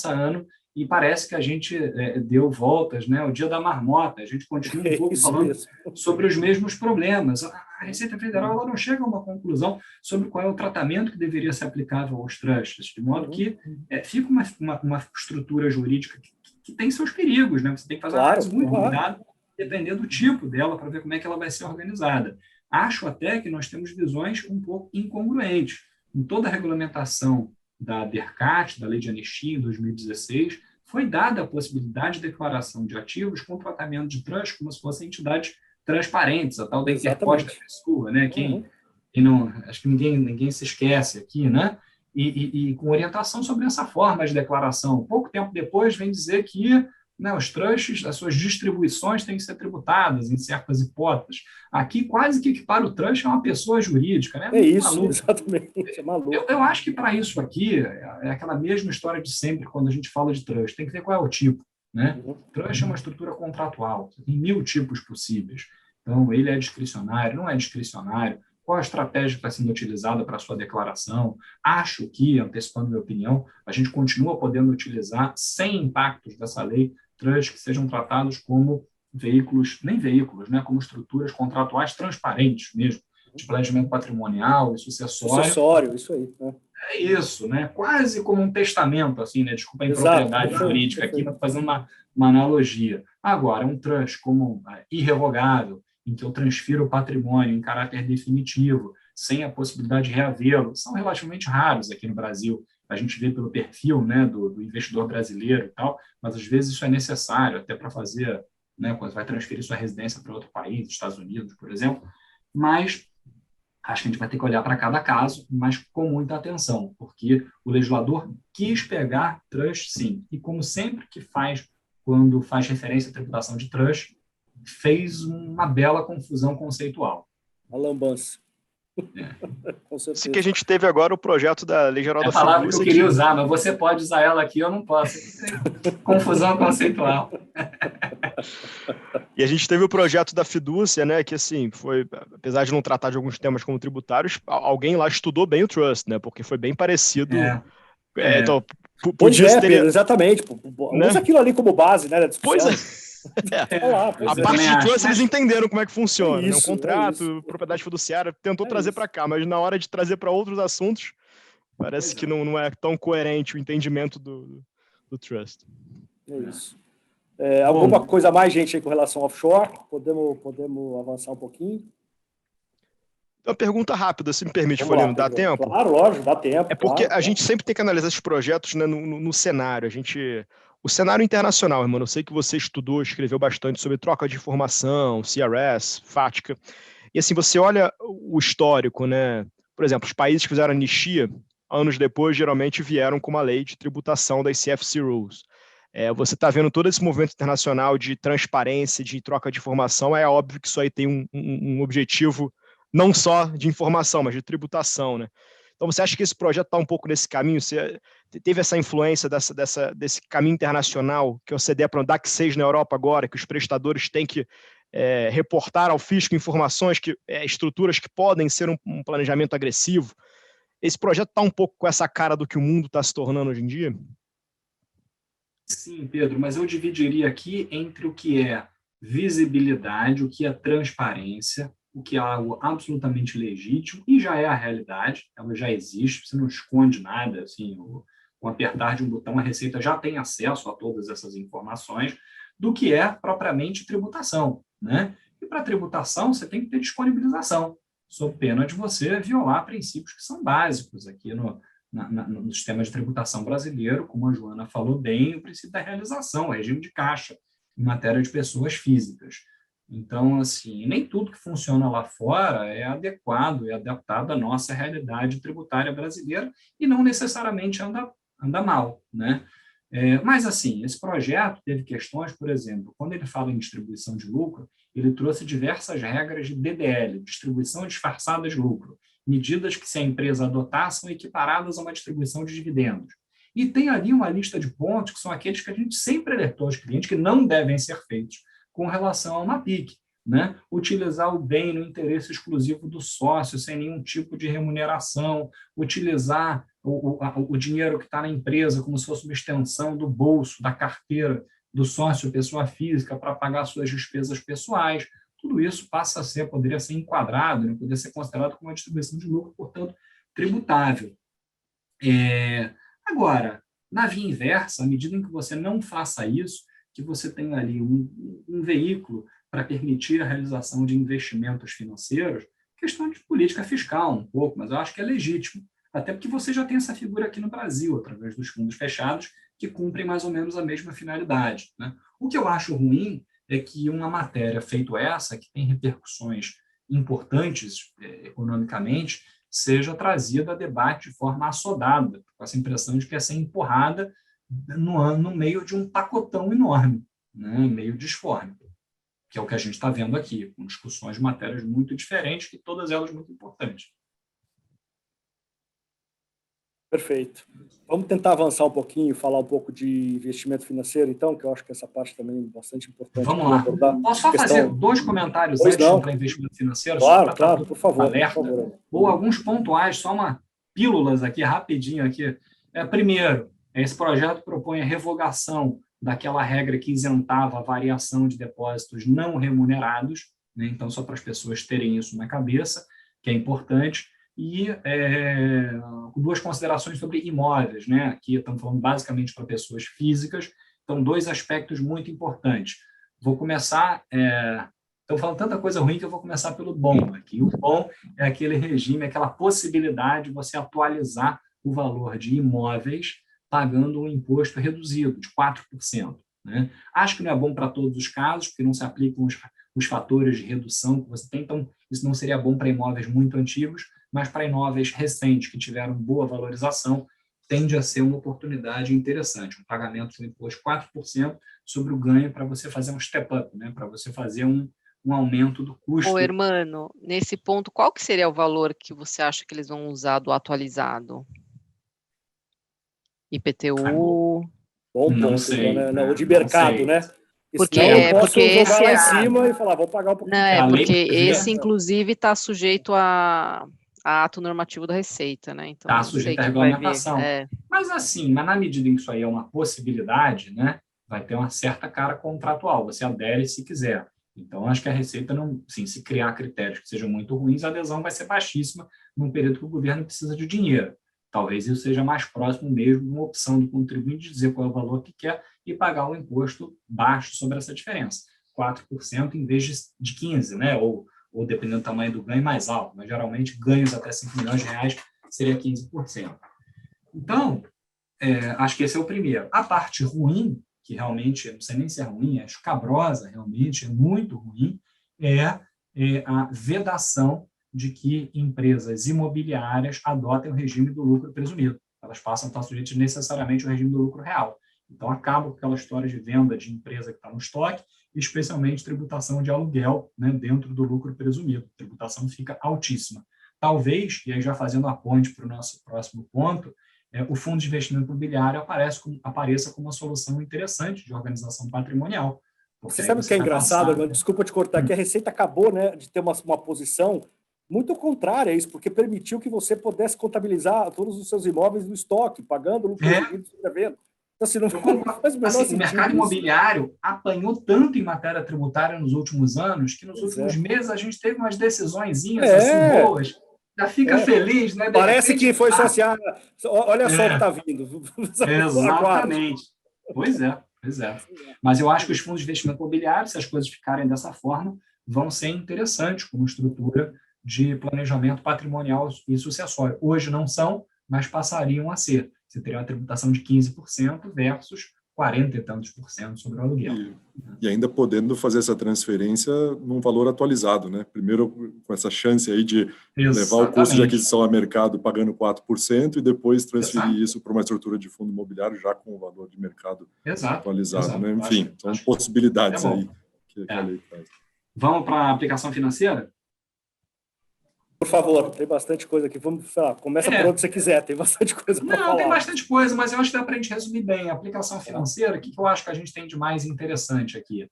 ano, e parece que a gente deu voltas, né, o dia da marmota, a gente continua um pouco falando sobre os mesmos problemas. A Receita Federal ela não chega a uma conclusão sobre qual é o tratamento que deveria ser aplicável aos trusts, de modo que fica uma estrutura jurídica que tem seus perigos, né? Você tem que fazer uma análise muito cuidado, dependendo do tipo dela, para ver como é que ela vai ser organizada. Acho até que nós temos visões um pouco incongruentes. Em toda a regulamentação da DERCAT, da Lei de Anistia, em 2016, foi dada a possibilidade de declaração de ativos com tratamento de trust como se fossem entidades transparentes, a tal da interposta pessoa, né? e não, acho que ninguém se esquece aqui, né? E com orientação sobre essa forma de declaração. Pouco tempo depois vem dizer que, né, os trusts, as suas distribuições têm que ser tributadas em certas hipóteses. Aqui quase que para o trust é uma pessoa jurídica, né? É isso, maluco. Exatamente, é maluco. Eu acho que para isso aqui é aquela mesma história de sempre quando a gente fala de trust. Tem que ver qual é o tipo, né? Trust é uma estrutura contratual, tem 1000 tipos possíveis. Então, ele é discricionário, não é discricionário, qual a estratégia que está sendo utilizada para a sua declaração. Acho que, antecipando minha opinião, a gente continua podendo utilizar, sem impactos dessa lei, trusts que sejam tratados como veículos, nem veículos, né, como estruturas contratuais transparentes mesmo, de planejamento patrimonial e sucessório. Sucessório, isso aí. Né? É isso, né? Quase como um testamento, assim, né? Desculpa a impropriedade jurídica aqui, mas fazendo uma analogia. Agora, um trust como irrevogável, em que eu transfiro o patrimônio em caráter definitivo, sem a possibilidade de reavê-lo, são relativamente raros aqui no Brasil. A gente vê pelo perfil, né, do investidor brasileiro e tal, mas às vezes isso é necessário até para fazer, né, quando vai transferir sua residência para outro país, Estados Unidos, por exemplo. Mas acho que a gente vai ter que olhar para cada caso, mas com muita atenção, porque o legislador quis pegar trust, sim. E como sempre que faz, quando faz referência à tributação de trust, fez uma bela confusão conceitual. A lambança. Com certeza. Esse que a gente teve agora, o projeto da Lei Geral da Fidúcia. É a palavra que eu queria usar, mas você pode usar ela aqui, eu não posso. Confusão conceitual. E a gente teve o projeto da fidúcia, né, que assim, foi, apesar de não tratar de alguns temas como tributários, alguém lá estudou bem o trust, né, porque foi bem parecido. Então, podia ter... Pedro, exatamente. Né? Usa aquilo ali como base, né, da discussão. Pois é. A parte de trust eles entenderam como é que funciona, né? Um contrato, propriedade fiduciária, tentou trazer para cá, mas na hora de trazer para outros assuntos, parece que não é tão coerente o entendimento do trust. É isso. Alguma coisa a mais, gente, aí com relação ao offshore? Podemos avançar um pouquinho? Uma pergunta rápida, se me permite, Folino, dá tempo? Claro, lógico, dá tempo. É porque a gente sempre tem que analisar esses projetos, né, no cenário. O cenário internacional, irmão, eu sei que você estudou, escreveu bastante sobre troca de informação, CRS, FATCA, e assim, você olha o histórico, né? Por exemplo, os países que fizeram anistia, anos depois, geralmente vieram com uma lei de tributação das CFC Rules. Você está vendo todo esse movimento internacional de transparência, de troca de informação, é óbvio que isso aí tem um objetivo não só de informação, mas de tributação, né? Então, você acha que esse projeto está um pouco nesse caminho? Você teve essa influência desse caminho internacional, que é o CDE DAC 6 na Europa agora, que os prestadores têm que reportar ao fisco informações, estruturas que podem ser um planejamento agressivo? Esse projeto está um pouco com essa cara do que o mundo está se tornando hoje em dia? Sim, Pedro, mas eu dividiria aqui entre o que é visibilidade, o que é transparência, o que é algo absolutamente legítimo e já é a realidade, ela já existe, você não esconde nada, assim, com apertar de um botão, a Receita já tem acesso a todas essas informações, do que é propriamente tributação, né? E para tributação você tem que ter disponibilização, sob pena de você violar princípios que são básicos aqui no sistema de tributação brasileiro, como a Joana falou bem, o princípio da realização, o regime de caixa, em matéria de pessoas físicas. Então, assim, nem tudo que funciona lá fora é adequado, é adaptado à nossa realidade tributária brasileira e não necessariamente anda mal, né? Mas, assim, esse projeto teve questões, por exemplo, quando ele fala em distribuição de lucro, ele trouxe diversas regras de DDL, distribuição disfarçada de lucro, medidas que, se a empresa adotar, são equiparadas a uma distribuição de dividendos. E tem ali uma lista de pontos que são aqueles que a gente sempre alertou aos clientes que não devem ser feitos com relação a uma PIC, né? Utilizar o bem no interesse exclusivo do sócio, sem nenhum tipo de remuneração, utilizar o dinheiro que está na empresa como se fosse uma extensão do bolso, da carteira do sócio, pessoa física, para pagar suas despesas pessoais. Tudo isso poderia ser enquadrado, né? Poderia ser considerado como uma distribuição de lucro, portanto, tributável. Agora, na via inversa, à medida em que você não faça isso, que você tem ali um veículo para permitir a realização de investimentos financeiros, questão de política fiscal um pouco, mas eu acho que é legítimo, até porque você já tem essa figura aqui no Brasil, através dos fundos fechados, que cumprem mais ou menos a mesma finalidade, né? O que eu acho ruim é que uma matéria feita essa, que tem repercussões importantes economicamente, seja trazida a debate de forma assodada, com essa impressão de que é ser empurrada no meio de um pacotão enorme, né, meio disforme, que é o que a gente está vendo aqui, com discussões de matérias muito diferentes, e todas elas muito importantes. Perfeito. Vamos tentar avançar um pouquinho, falar um pouco de investimento financeiro, então, que eu acho que essa parte também é bastante importante. Vamos lá. Abordar. Posso só fazer 2 comentários antes de entrar em investimento financeiro? Claro, claro, por favor. Alerta, por favor. Ou alguns pontuais, só pílulas aqui, rapidinho aqui. Primeiro, esse projeto propõe a revogação daquela regra que isentava a variação de depósitos não remunerados, né? Então, só para as pessoas terem isso na cabeça, que é importante. E 2 considerações sobre imóveis, né? Aqui estamos falando basicamente para pessoas físicas, então 2 aspectos muito importantes. Vou começar, estou falando tanta coisa ruim que eu vou começar pelo bom aqui. O bom é aquele regime, aquela possibilidade de você atualizar o valor de imóveis pagando um imposto reduzido de 4%. Né? Acho que não é bom para todos os casos, porque não se aplicam os fatores de redução que você tem, então isso não seria bom para imóveis muito antigos, mas para imóveis recentes que tiveram boa valorização, tende a ser uma oportunidade interessante, um pagamento de imposto de 4% sobre o ganho para você fazer um step-up, né? Para você fazer um aumento do custo. Ô, Hermano, nesse ponto, qual que seria o valor que você acha que eles vão usar do atualizado? IPTU? Bom não ponto, sei, né? O de mercado, né? Porque, eu posso porque jogar esse lá em cima e falar, vou pagar um pouquinho. Não, porque esse, prevê. inclusive, está sujeito a ato normativo da Receita, né? Então, Está não sei sujeito à quem vai ver. regulamentação. Mas na medida em que isso aí é uma possibilidade, né, vai ter uma certa cara contratual. Você adere se quiser. Então, acho que a Receita não, sim, se criar critérios que sejam muito ruins, a adesão vai ser baixíssima num período que o governo precisa de dinheiro. Talvez isso seja mais próximo mesmo de uma opção do contribuinte dizer qual é o valor que quer e pagar um imposto baixo sobre essa diferença. 4% em vez de 15%, né? Ou dependendo do tamanho do ganho, mais alto. Mas, geralmente, ganhos até 5 milhões de reais seria 15%. Então, acho que esse é o primeiro. A parte ruim, que realmente, não sei nem se é ruim, é escabrosa, realmente, é muito ruim, é a vedação de que empresas imobiliárias adotem o regime do lucro presumido. Elas passam a estar sujeitas necessariamente ao regime do lucro real. Então, acaba com aquela história de venda de empresa que está no estoque, especialmente tributação de aluguel, né, dentro do lucro presumido. A tributação fica altíssima. Talvez, e aí já fazendo a ponte para o nosso próximo ponto, o fundo de investimento imobiliário apareça como uma solução interessante de organização patrimonial. Você sabe o que é engraçado? Desculpa te cortar, que a Receita acabou, né, de ter uma posição muito contrária a isso, porque permitiu que você pudesse contabilizar todos os seus imóveis no estoque, pagando lucro presumido sobre a venda. Então, assim, não faz o menor sentido. O mercado imobiliário apanhou tanto em matéria tributária nos últimos anos, que nos últimos meses a gente teve umas decisõezinhas assim boas. Já fica feliz, né? Parece que foi só assim, olha só o que está vindo. Exatamente. Pois é. Mas eu acho que os fundos de investimento imobiliário, se as coisas ficarem dessa forma, vão ser interessantes como estrutura de planejamento patrimonial e sucessório. Hoje não são, mas passariam a ser. Você teria uma tributação de 15% versus 40 e tantos por cento sobre o aluguel. E ainda podendo fazer essa transferência num valor atualizado, né? Primeiro com essa chance aí de levar o custo de aquisição a mercado pagando 4% e depois transferir isso para uma estrutura de fundo imobiliário já com o valor de mercado atualizado, né? Enfim, são possibilidades aí que a lei traz. Vamos para a aplicação financeira? Por favor, tem bastante coisa aqui. Vamos falar. Começa por onde você quiser, tem bastante coisa para falar. Não, tem bastante coisa, mas eu acho que dá para a gente resumir bem. A aplicação financeira, o que eu acho que a gente tem de mais interessante aqui?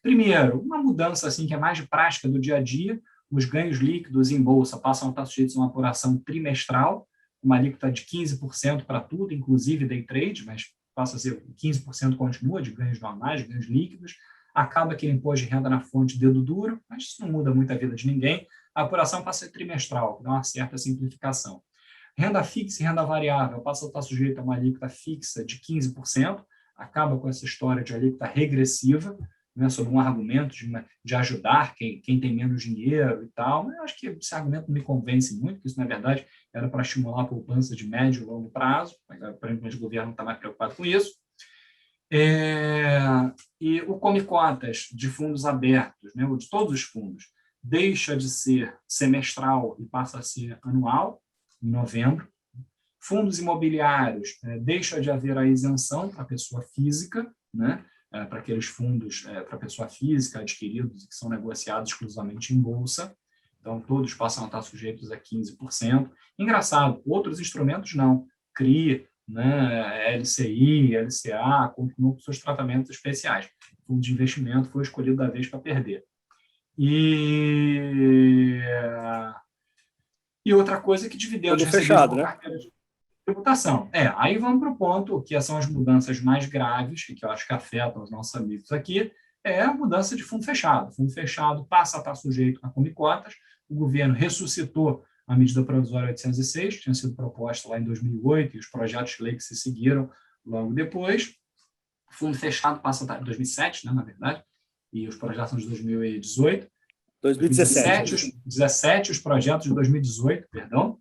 Primeiro, uma mudança assim, que é mais de prática do dia a dia, os ganhos líquidos em bolsa passam a estar sujeitos a uma apuração trimestral, uma alíquota de 15% para tudo, inclusive day trade, mas passa a ser 15% continua de ganhos normais, de ganhos líquidos. Acaba aquele imposto de renda na fonte dedo duro, mas isso não muda muito a vida de ninguém. A apuração passa a ser trimestral, que dá uma certa simplificação. Renda fixa e renda variável passa a estar sujeita a uma alíquota fixa de 15%, acaba com essa história de alíquota regressiva, né, sob um argumento de ajudar quem tem menos dinheiro e tal. Eu acho que esse argumento não me convence muito, porque isso, na verdade, era para estimular a poupança de médio e longo prazo, mas aparentemente o governo não está mais preocupado com isso. E o Come Cotas de fundos abertos, né, de todos os fundos, deixa de ser semestral e passa a ser anual, em novembro. Fundos imobiliários, deixa de haver a isenção para a pessoa física, né, para aqueles fundos para a pessoa física adquiridos e que são negociados exclusivamente em bolsa. Então, todos passam a estar sujeitos a 15%. Engraçado, outros instrumentos não. CRI, né, LCI, LCA, continuam com seus tratamentos especiais. O fundo de investimento foi escolhido da vez para perder. E outra coisa é que dividendos recebidos fechado, por carteira de tributação. Aí vamos para o ponto que são as mudanças mais graves, e que eu acho que afetam os nossos amigos aqui, é a mudança de fundo fechado. O fundo fechado passa a estar sujeito a Come Cotas. O governo ressuscitou a medida provisória 806, que tinha sido proposta lá em 2008, e os projetos de lei que se seguiram logo depois. O fundo fechado passa a estar em 2007, né, na verdade, e os projetos são de 2018. 2017, os projetos de 2018, perdão.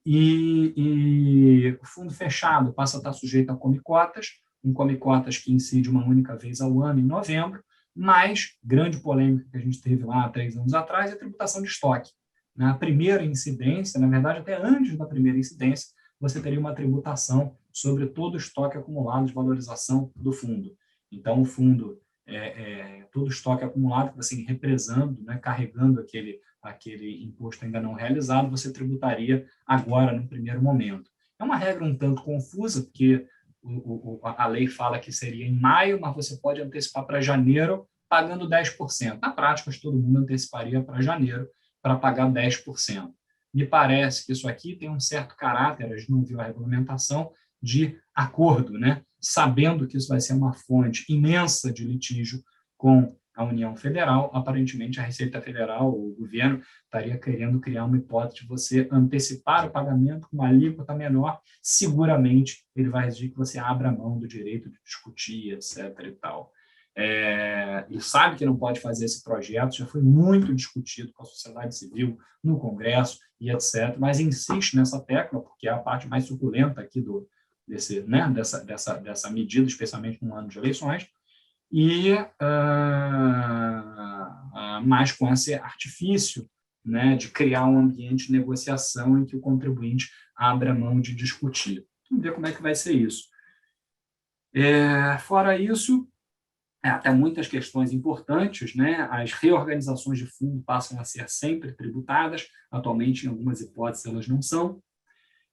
E o fundo fechado passa a estar sujeito a Come Cotas, um Come Cotas que incide uma única vez ao ano, em novembro, mas, grande polêmica que a gente teve lá há 3 anos atrás, é a tributação de estoque. Na primeira incidência, na verdade, até antes da primeira incidência, você teria uma tributação sobre todo o estoque acumulado de valorização do fundo. Então, o fundo, todo o estoque acumulado que você ir represando, né, carregando aquele imposto ainda não realizado, você tributaria agora, no primeiro momento. É uma regra um tanto confusa, porque a lei fala que seria em maio, mas você pode antecipar para janeiro, pagando 10%. Na prática, todo mundo anteciparia para janeiro para pagar 10%. Me parece que isso aqui tem um certo caráter, a gente não viu a regulamentação, de acordo, né? Sabendo que isso vai ser uma fonte imensa de litígio com a União Federal, aparentemente a Receita Federal, o governo, estaria querendo criar uma hipótese de você antecipar o pagamento com uma alíquota menor, seguramente ele vai exigir que você abra mão do direito de discutir, etc. e tal. Ele sabe que não pode fazer esse projeto, já foi muito discutido com a sociedade civil, no Congresso e etc., mas insiste nessa tecla, porque é a parte mais suculenta aqui dessa medida, especialmente no ano de eleições, e mais com esse artifício, né, de criar um ambiente de negociação em que o contribuinte abra mão de discutir. Vamos ver como é que vai ser isso. Fora isso, até muitas questões importantes, né? As reorganizações de fundo passam a ser sempre tributadas, atualmente, em algumas hipóteses, elas não são.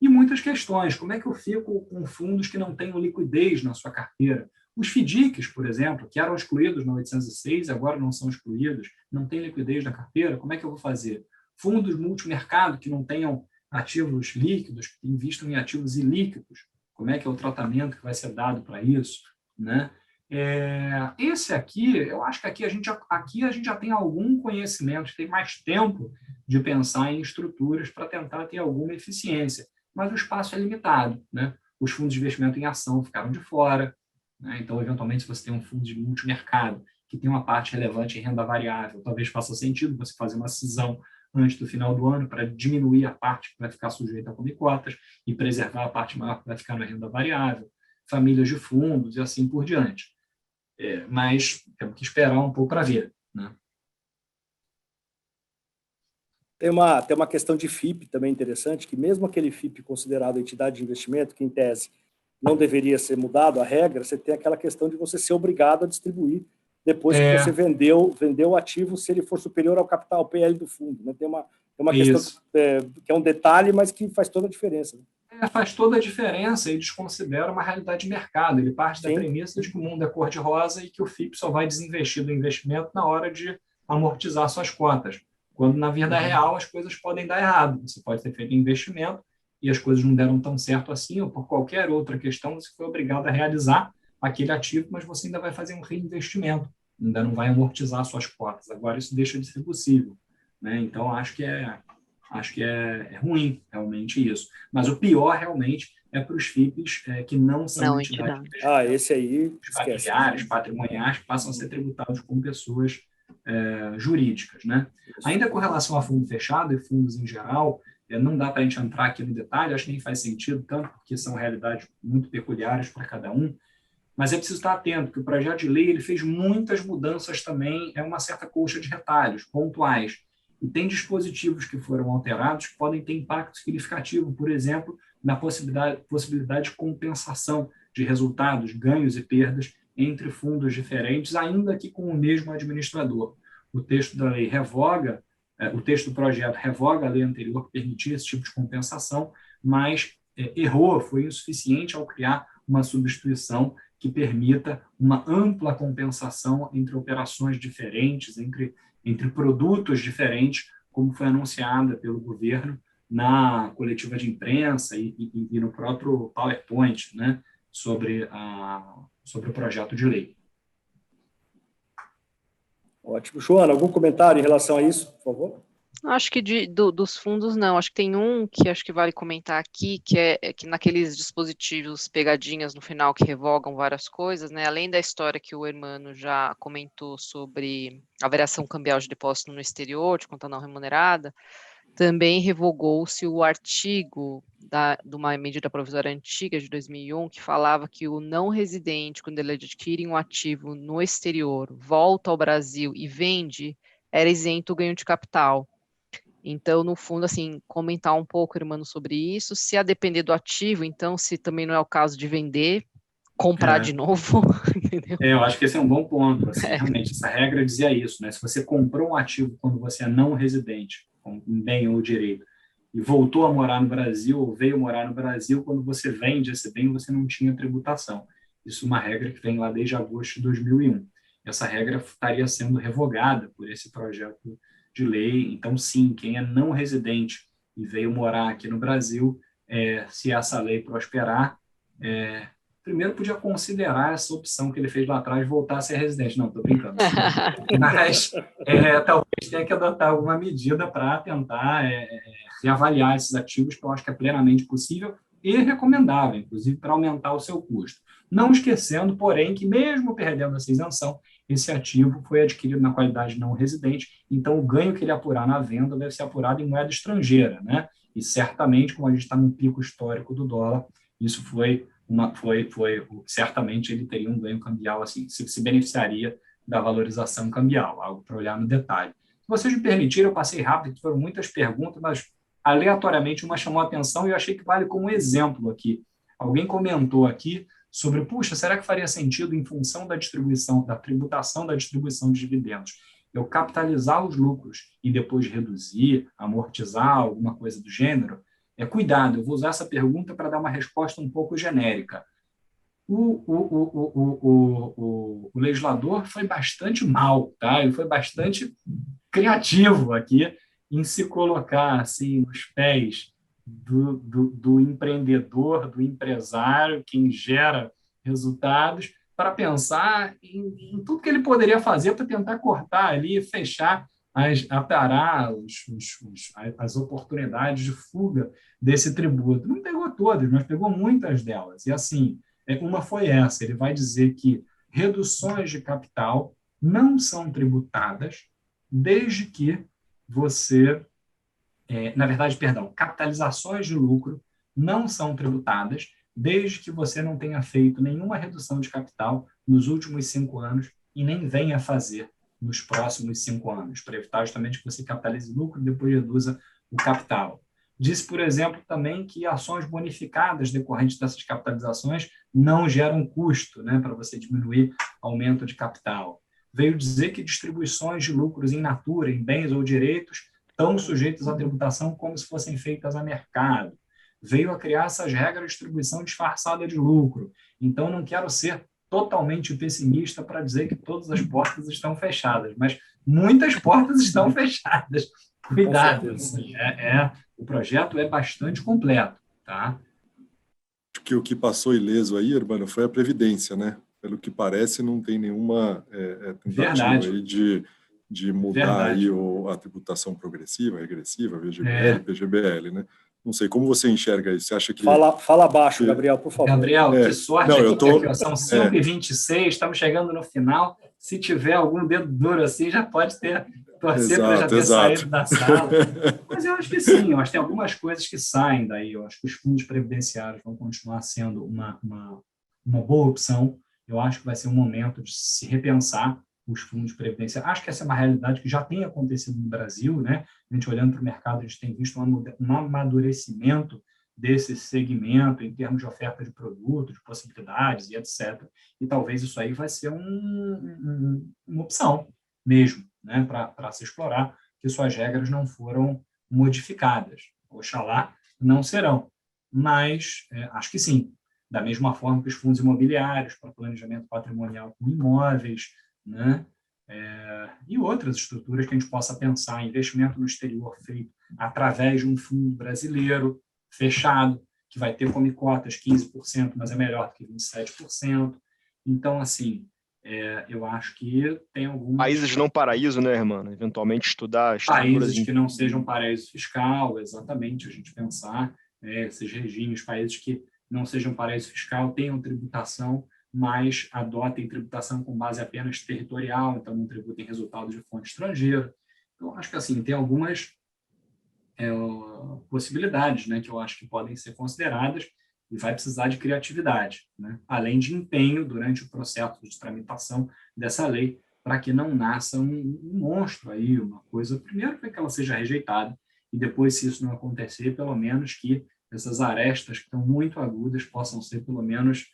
E muitas questões, como é que eu fico com fundos que não tenham liquidez na sua carteira? Os FDICs, por exemplo, que eram excluídos na 806, agora não são excluídos, não têm liquidez na carteira, como é que eu vou fazer? Fundos multimercado que não tenham ativos líquidos, que investam em ativos ilíquidos, como é que é o tratamento que vai ser dado para isso, né? Esse aqui, eu acho que aqui a gente já tem algum conhecimento, tem mais tempo de pensar em estruturas para tentar ter alguma eficiência, mas o espaço é limitado, né? Os fundos de investimento em ação ficaram de fora, né? Então, eventualmente, se você tem um fundo de multimercado que tem uma parte relevante em renda variável, talvez faça sentido você fazer uma cisão antes do final do ano para diminuir a parte que vai ficar sujeita a Come Cotas e preservar a parte maior que vai ficar na renda variável, famílias de fundos e assim por diante. Mas temos que esperar um pouco para ver, né? Tem uma questão de FIP também interessante, que mesmo aquele FIP considerado entidade de investimento, que em tese não deveria ser mudado a regra, você tem aquela questão de você ser obrigado a distribuir depois que você vendeu o ativo, se ele for superior ao capital, ao PL do fundo, né? Tem uma questão que é um detalhe, mas que faz toda a diferença, né? Faz toda a diferença e desconsidera uma realidade de mercado. Ele parte da premissa de que o mundo é cor-de-rosa e que o FIP só vai desinvestir do investimento na hora de amortizar suas cotas, quando na vida real as coisas podem dar errado. Você pode ter feito investimento e as coisas não deram tão certo assim, ou por qualquer outra questão você foi obrigado a realizar aquele ativo, mas você ainda vai fazer um reinvestimento, ainda não vai amortizar suas cotas. Agora isso deixa de ser possível, né? Então acho que é ruim, realmente, isso. Mas o pior, realmente, é para os FIPs que não são entidades. Esse aí, esquece. Familiares, patrimoniais, que passam a ser tributados como pessoas jurídicas, né? Ainda com relação a fundo fechado e fundos em geral, não dá para a gente entrar aqui no detalhe, acho que nem faz sentido, tanto porque são realidades muito peculiares para cada um. Mas é preciso estar atento, que o projeto de lei ele fez muitas mudanças também, uma certa colcha de retalhos, pontuais. E tem dispositivos que foram alterados que podem ter impacto significativo, por exemplo, na possibilidade de compensação de resultados, ganhos e perdas entre fundos diferentes, ainda que com o mesmo administrador. O texto da lei o texto do projeto revoga a lei anterior que permitia esse tipo de compensação, mas errou, foi insuficiente ao criar uma substituição que permita uma ampla compensação entre operações diferentes, entre produtos diferentes, como foi anunciada pelo governo na coletiva de imprensa e no próprio PowerPoint, né, sobre o projeto de lei. Ótimo. Joana, algum comentário em relação a isso, por favor? Acho que dos fundos, não. Acho que tem um que acho que vale comentar aqui, que é que naqueles dispositivos pegadinhas no final que revogam várias coisas, né? Além da história que o Hermano já comentou sobre a variação cambial de depósito no exterior, de conta não remunerada, também revogou-se o artigo de uma medida provisória antiga de 2001, que falava que o não residente, quando ele adquire um ativo no exterior, volta ao Brasil e vende, era isento o ganho de capital. Então, no fundo, assim, comentar um pouco, Hermano, sobre isso. Se a depender do ativo, então, se também não é o caso de vender, comprar de novo, entendeu? Eu acho que esse é um bom ponto. Assim, realmente, essa regra dizia isso, né? Se você comprou um ativo quando você é não residente, com um bem ou direito, e voltou a morar no Brasil, ou veio morar no Brasil, quando você vende esse bem, você não tinha tributação. Isso é uma regra que vem lá desde agosto de 2001. Essa regra estaria sendo revogada por esse projeto de lei. Então, sim, quem é não residente e veio morar aqui no Brasil, se essa lei prosperar, primeiro podia considerar essa opção que ele fez lá atrás, voltar a ser residente. Não, estou brincando. Mas talvez tenha que adotar alguma medida para tentar reavaliar esses ativos, que eu acho que é plenamente possível e recomendável, inclusive para aumentar o seu custo. Não esquecendo, porém, que mesmo perdendo essa isenção, esse ativo foi adquirido na qualidade não residente, então o ganho que ele apurar na venda deve ser apurado em moeda estrangeira, né? E certamente, como a gente está num pico histórico do dólar, isso certamente ele teria um ganho cambial, assim, se beneficiaria da valorização cambial, algo para olhar no detalhe. Se vocês me permitirem, eu passei rápido, foram muitas perguntas, mas aleatoriamente uma chamou a atenção e eu achei que vale como exemplo aqui. Alguém comentou aqui sobre, puxa, será que faria sentido, em função da tributação da distribuição de dividendos, eu capitalizar os lucros e depois reduzir, amortizar, alguma coisa do gênero? Cuidado, eu vou usar essa pergunta para dar uma resposta um pouco genérica. O legislador foi bastante mal, tá? Ele foi bastante criativo aqui em se colocar assim, nos pés do empreendedor, do empresário, quem gera resultados, para pensar em tudo que ele poderia fazer para tentar cortar ali, fechar, aparar as oportunidades de fuga desse tributo. Não pegou todas, mas pegou muitas delas. E assim, uma foi essa, ele vai dizer que reduções de capital não são tributadas desde que você... capitalizações de lucro não são tributadas desde que você não tenha feito nenhuma redução de capital nos últimos 5 anos e nem venha fazer nos próximos 5 anos, para evitar justamente que você capitalize lucro e depois reduza o capital. Disse, por exemplo, também que ações bonificadas decorrentes dessas capitalizações não geram custo, né, para você diminuir aumento de capital. Veio dizer que distribuições de lucros in natura, em bens ou direitos, estão sujeitos à tributação como se fossem feitas a mercado. Veio a criar essas regras de distribuição disfarçada de lucro. Então, não quero ser totalmente pessimista para dizer que todas as portas estão fechadas, mas muitas portas estão fechadas. Cuidado. Assim, o projeto é bastante completo. Tá? Acho que o que passou ileso aí, Hermano, foi a Previdência, né? Pelo que parece, não tem nenhuma tentativa aí de mudar aí a tributação progressiva, regressiva, VGBL, PGBL, né? Não sei, como você enxerga isso? Você acha que... Fala baixo, Gabriel, por favor. Gabriel, que sorte aqui, são 5h26, estamos chegando no final. Se tiver algum dedo duro assim, já pode torcer para já ter saído da sala. Mas eu acho que sim, eu acho que tem algumas coisas que saem daí. Eu acho que os fundos previdenciários vão continuar sendo uma boa opção. eu acho que vai ser um momento de se repensar os fundos de previdência. Acho que essa é uma realidade que já tem acontecido no Brasil, né? A gente olhando para o mercado, a gente tem visto um amadurecimento desse segmento em termos de oferta de produtos, de possibilidades e etc. E talvez isso aí vai ser uma opção mesmo, né? Para se explorar, que suas regras não foram modificadas. Oxalá não serão, mas acho que sim. Da mesma forma que os fundos imobiliários para planejamento patrimonial com imóveis, né? E outras estruturas que a gente possa pensar, investimento no exterior feito através de um fundo brasileiro fechado, que vai ter como cotas 15%, mas é melhor do que 27%. Então, assim, eu acho que tem alguns... Países não paraíso, né, irmão? Eventualmente estudar estruturas... Países que não sejam paraíso fiscal, exatamente, a gente pensar, esses regimes, países que não sejam paraíso fiscal, tenham tributação, mas adotem tributação com base apenas territorial, então não tributem resultados de fonte estrangeira. Então, acho que assim, tem algumas possibilidades, né, que eu acho que podem ser consideradas e vai precisar de criatividade, né, além de empenho durante o processo de tramitação dessa lei, para que não nasça um monstro aí, uma coisa, primeiro para que ela seja rejeitada, e depois, se isso não acontecer, pelo menos que essas arestas que estão muito agudas possam ser, pelo menos,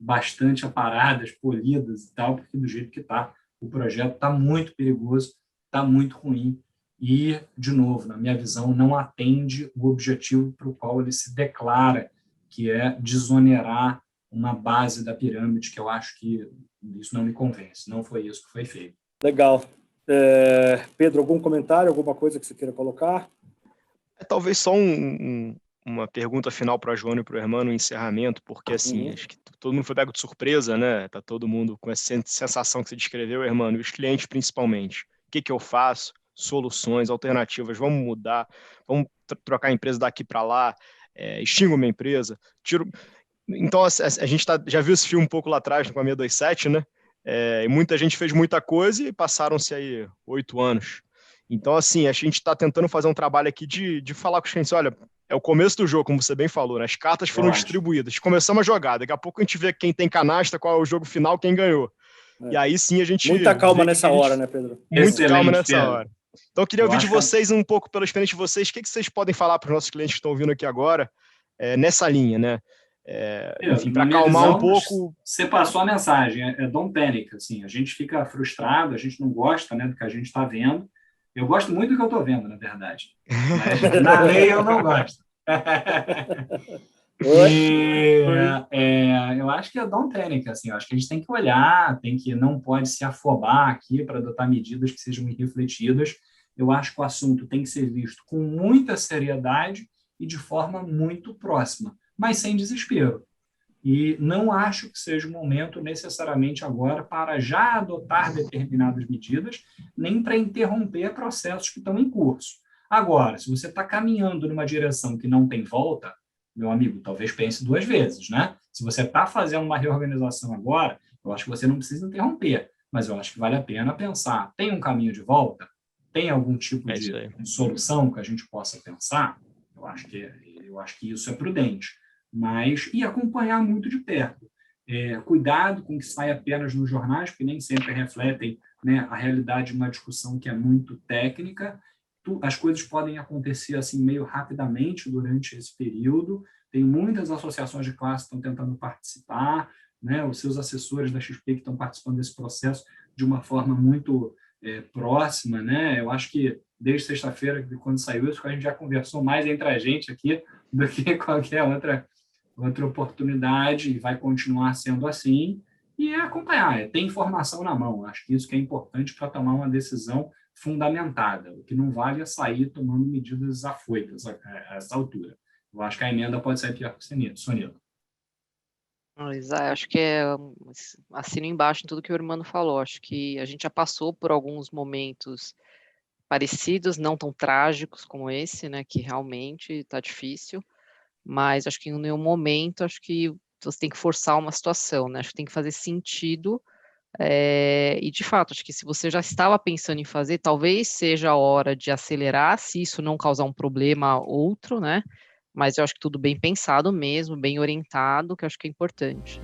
bastante aparadas, polidas e tal, porque do jeito que está, o projeto está muito perigoso, está muito ruim e, de novo, na minha visão, não atende o objetivo para o qual ele se declara, que é desonerar uma base da pirâmide, que eu acho que isso não me convence, não foi isso que foi feito. Legal. Pedro, algum comentário, alguma coisa que você queira colocar? Talvez só uma pergunta final para a Joana e para o Hermano no encerramento, porque assim, acho que todo mundo foi pego de surpresa, né? Tá todo mundo com essa sensação que você descreveu, Hermano, e os clientes principalmente. O que eu faço? Soluções, alternativas, vamos mudar, vamos trocar a empresa daqui para lá, extingo minha empresa, tiro... Então, a gente já viu esse filme um pouco lá atrás, com a 627, né? E muita gente fez muita coisa e passaram-se aí 8 anos. Então, assim, a gente está tentando fazer um trabalho aqui de falar com os clientes, olha, é o começo do jogo, como você bem falou, né? As cartas foram distribuídas, começamos a jogar, daqui a pouco a gente vê quem tem canasta, qual é o jogo final, quem ganhou. E aí sim a gente... Muita calma nessa hora, né, Pedro? Muito calma nessa hora. Então, eu queria ouvir de vocês um pouco, pela experiência de vocês, o que vocês podem falar para os nossos clientes que estão ouvindo aqui agora, nessa linha, né? Enfim, para acalmar um pouco... Você passou a mensagem, don't panic, assim, a gente fica frustrado, a gente não gosta, né, do que a gente está vendo. Eu gosto muito do que eu estou vendo, na verdade. Mas na lei eu não gosto. Eu acho que é don't panic, assim, eu acho que a gente tem que olhar, não pode se afobar aqui para adotar medidas que sejam irrefletidas. Eu acho que o assunto tem que ser visto com muita seriedade e de forma muito próxima, mas sem desespero. E não acho que seja o momento necessariamente agora para já adotar determinadas medidas, nem para interromper processos que estão em curso. Agora, se você está caminhando numa direção que não tem volta, meu amigo, talvez pense 2 vezes, né? Se você está fazendo uma reorganização agora, eu acho que você não precisa interromper, mas eu acho que vale a pena pensar, tem um caminho de volta? Tem algum tipo de solução que a gente possa pensar? Eu acho que isso é prudente. E acompanhar muito de perto. Cuidado com o que sai apenas nos jornais, porque nem sempre refletem, né, a realidade de uma discussão que é muito técnica. As coisas podem acontecer assim meio rapidamente durante esse período. Tem muitas associações de classe que estão tentando participar, né, os seus assessores da XP que estão participando desse processo de uma forma muito próxima, né? Eu acho que desde sexta-feira, quando saiu isso, a gente já conversou mais entre a gente aqui do que qualquer outra oportunidade, e vai continuar sendo assim, e acompanhar, ter informação na mão. Acho que isso que é importante para tomar uma decisão fundamentada. O que não vale é sair tomando medidas afoitas a essa altura. Eu acho que a emenda pode sair pior que o Sonila. Acho que assino embaixo em tudo que o Hermano falou. Acho que a gente já passou por alguns momentos parecidos, não tão trágicos como esse, né, que realmente está difícil, mas acho que em nenhum momento acho que você tem que forçar uma situação, né? Acho que tem que fazer sentido, e de fato, acho que se você já estava pensando em fazer, talvez seja a hora de acelerar, se isso não causar um problema outro, né? Mas eu acho que tudo bem pensado mesmo, bem orientado, que eu acho que é importante.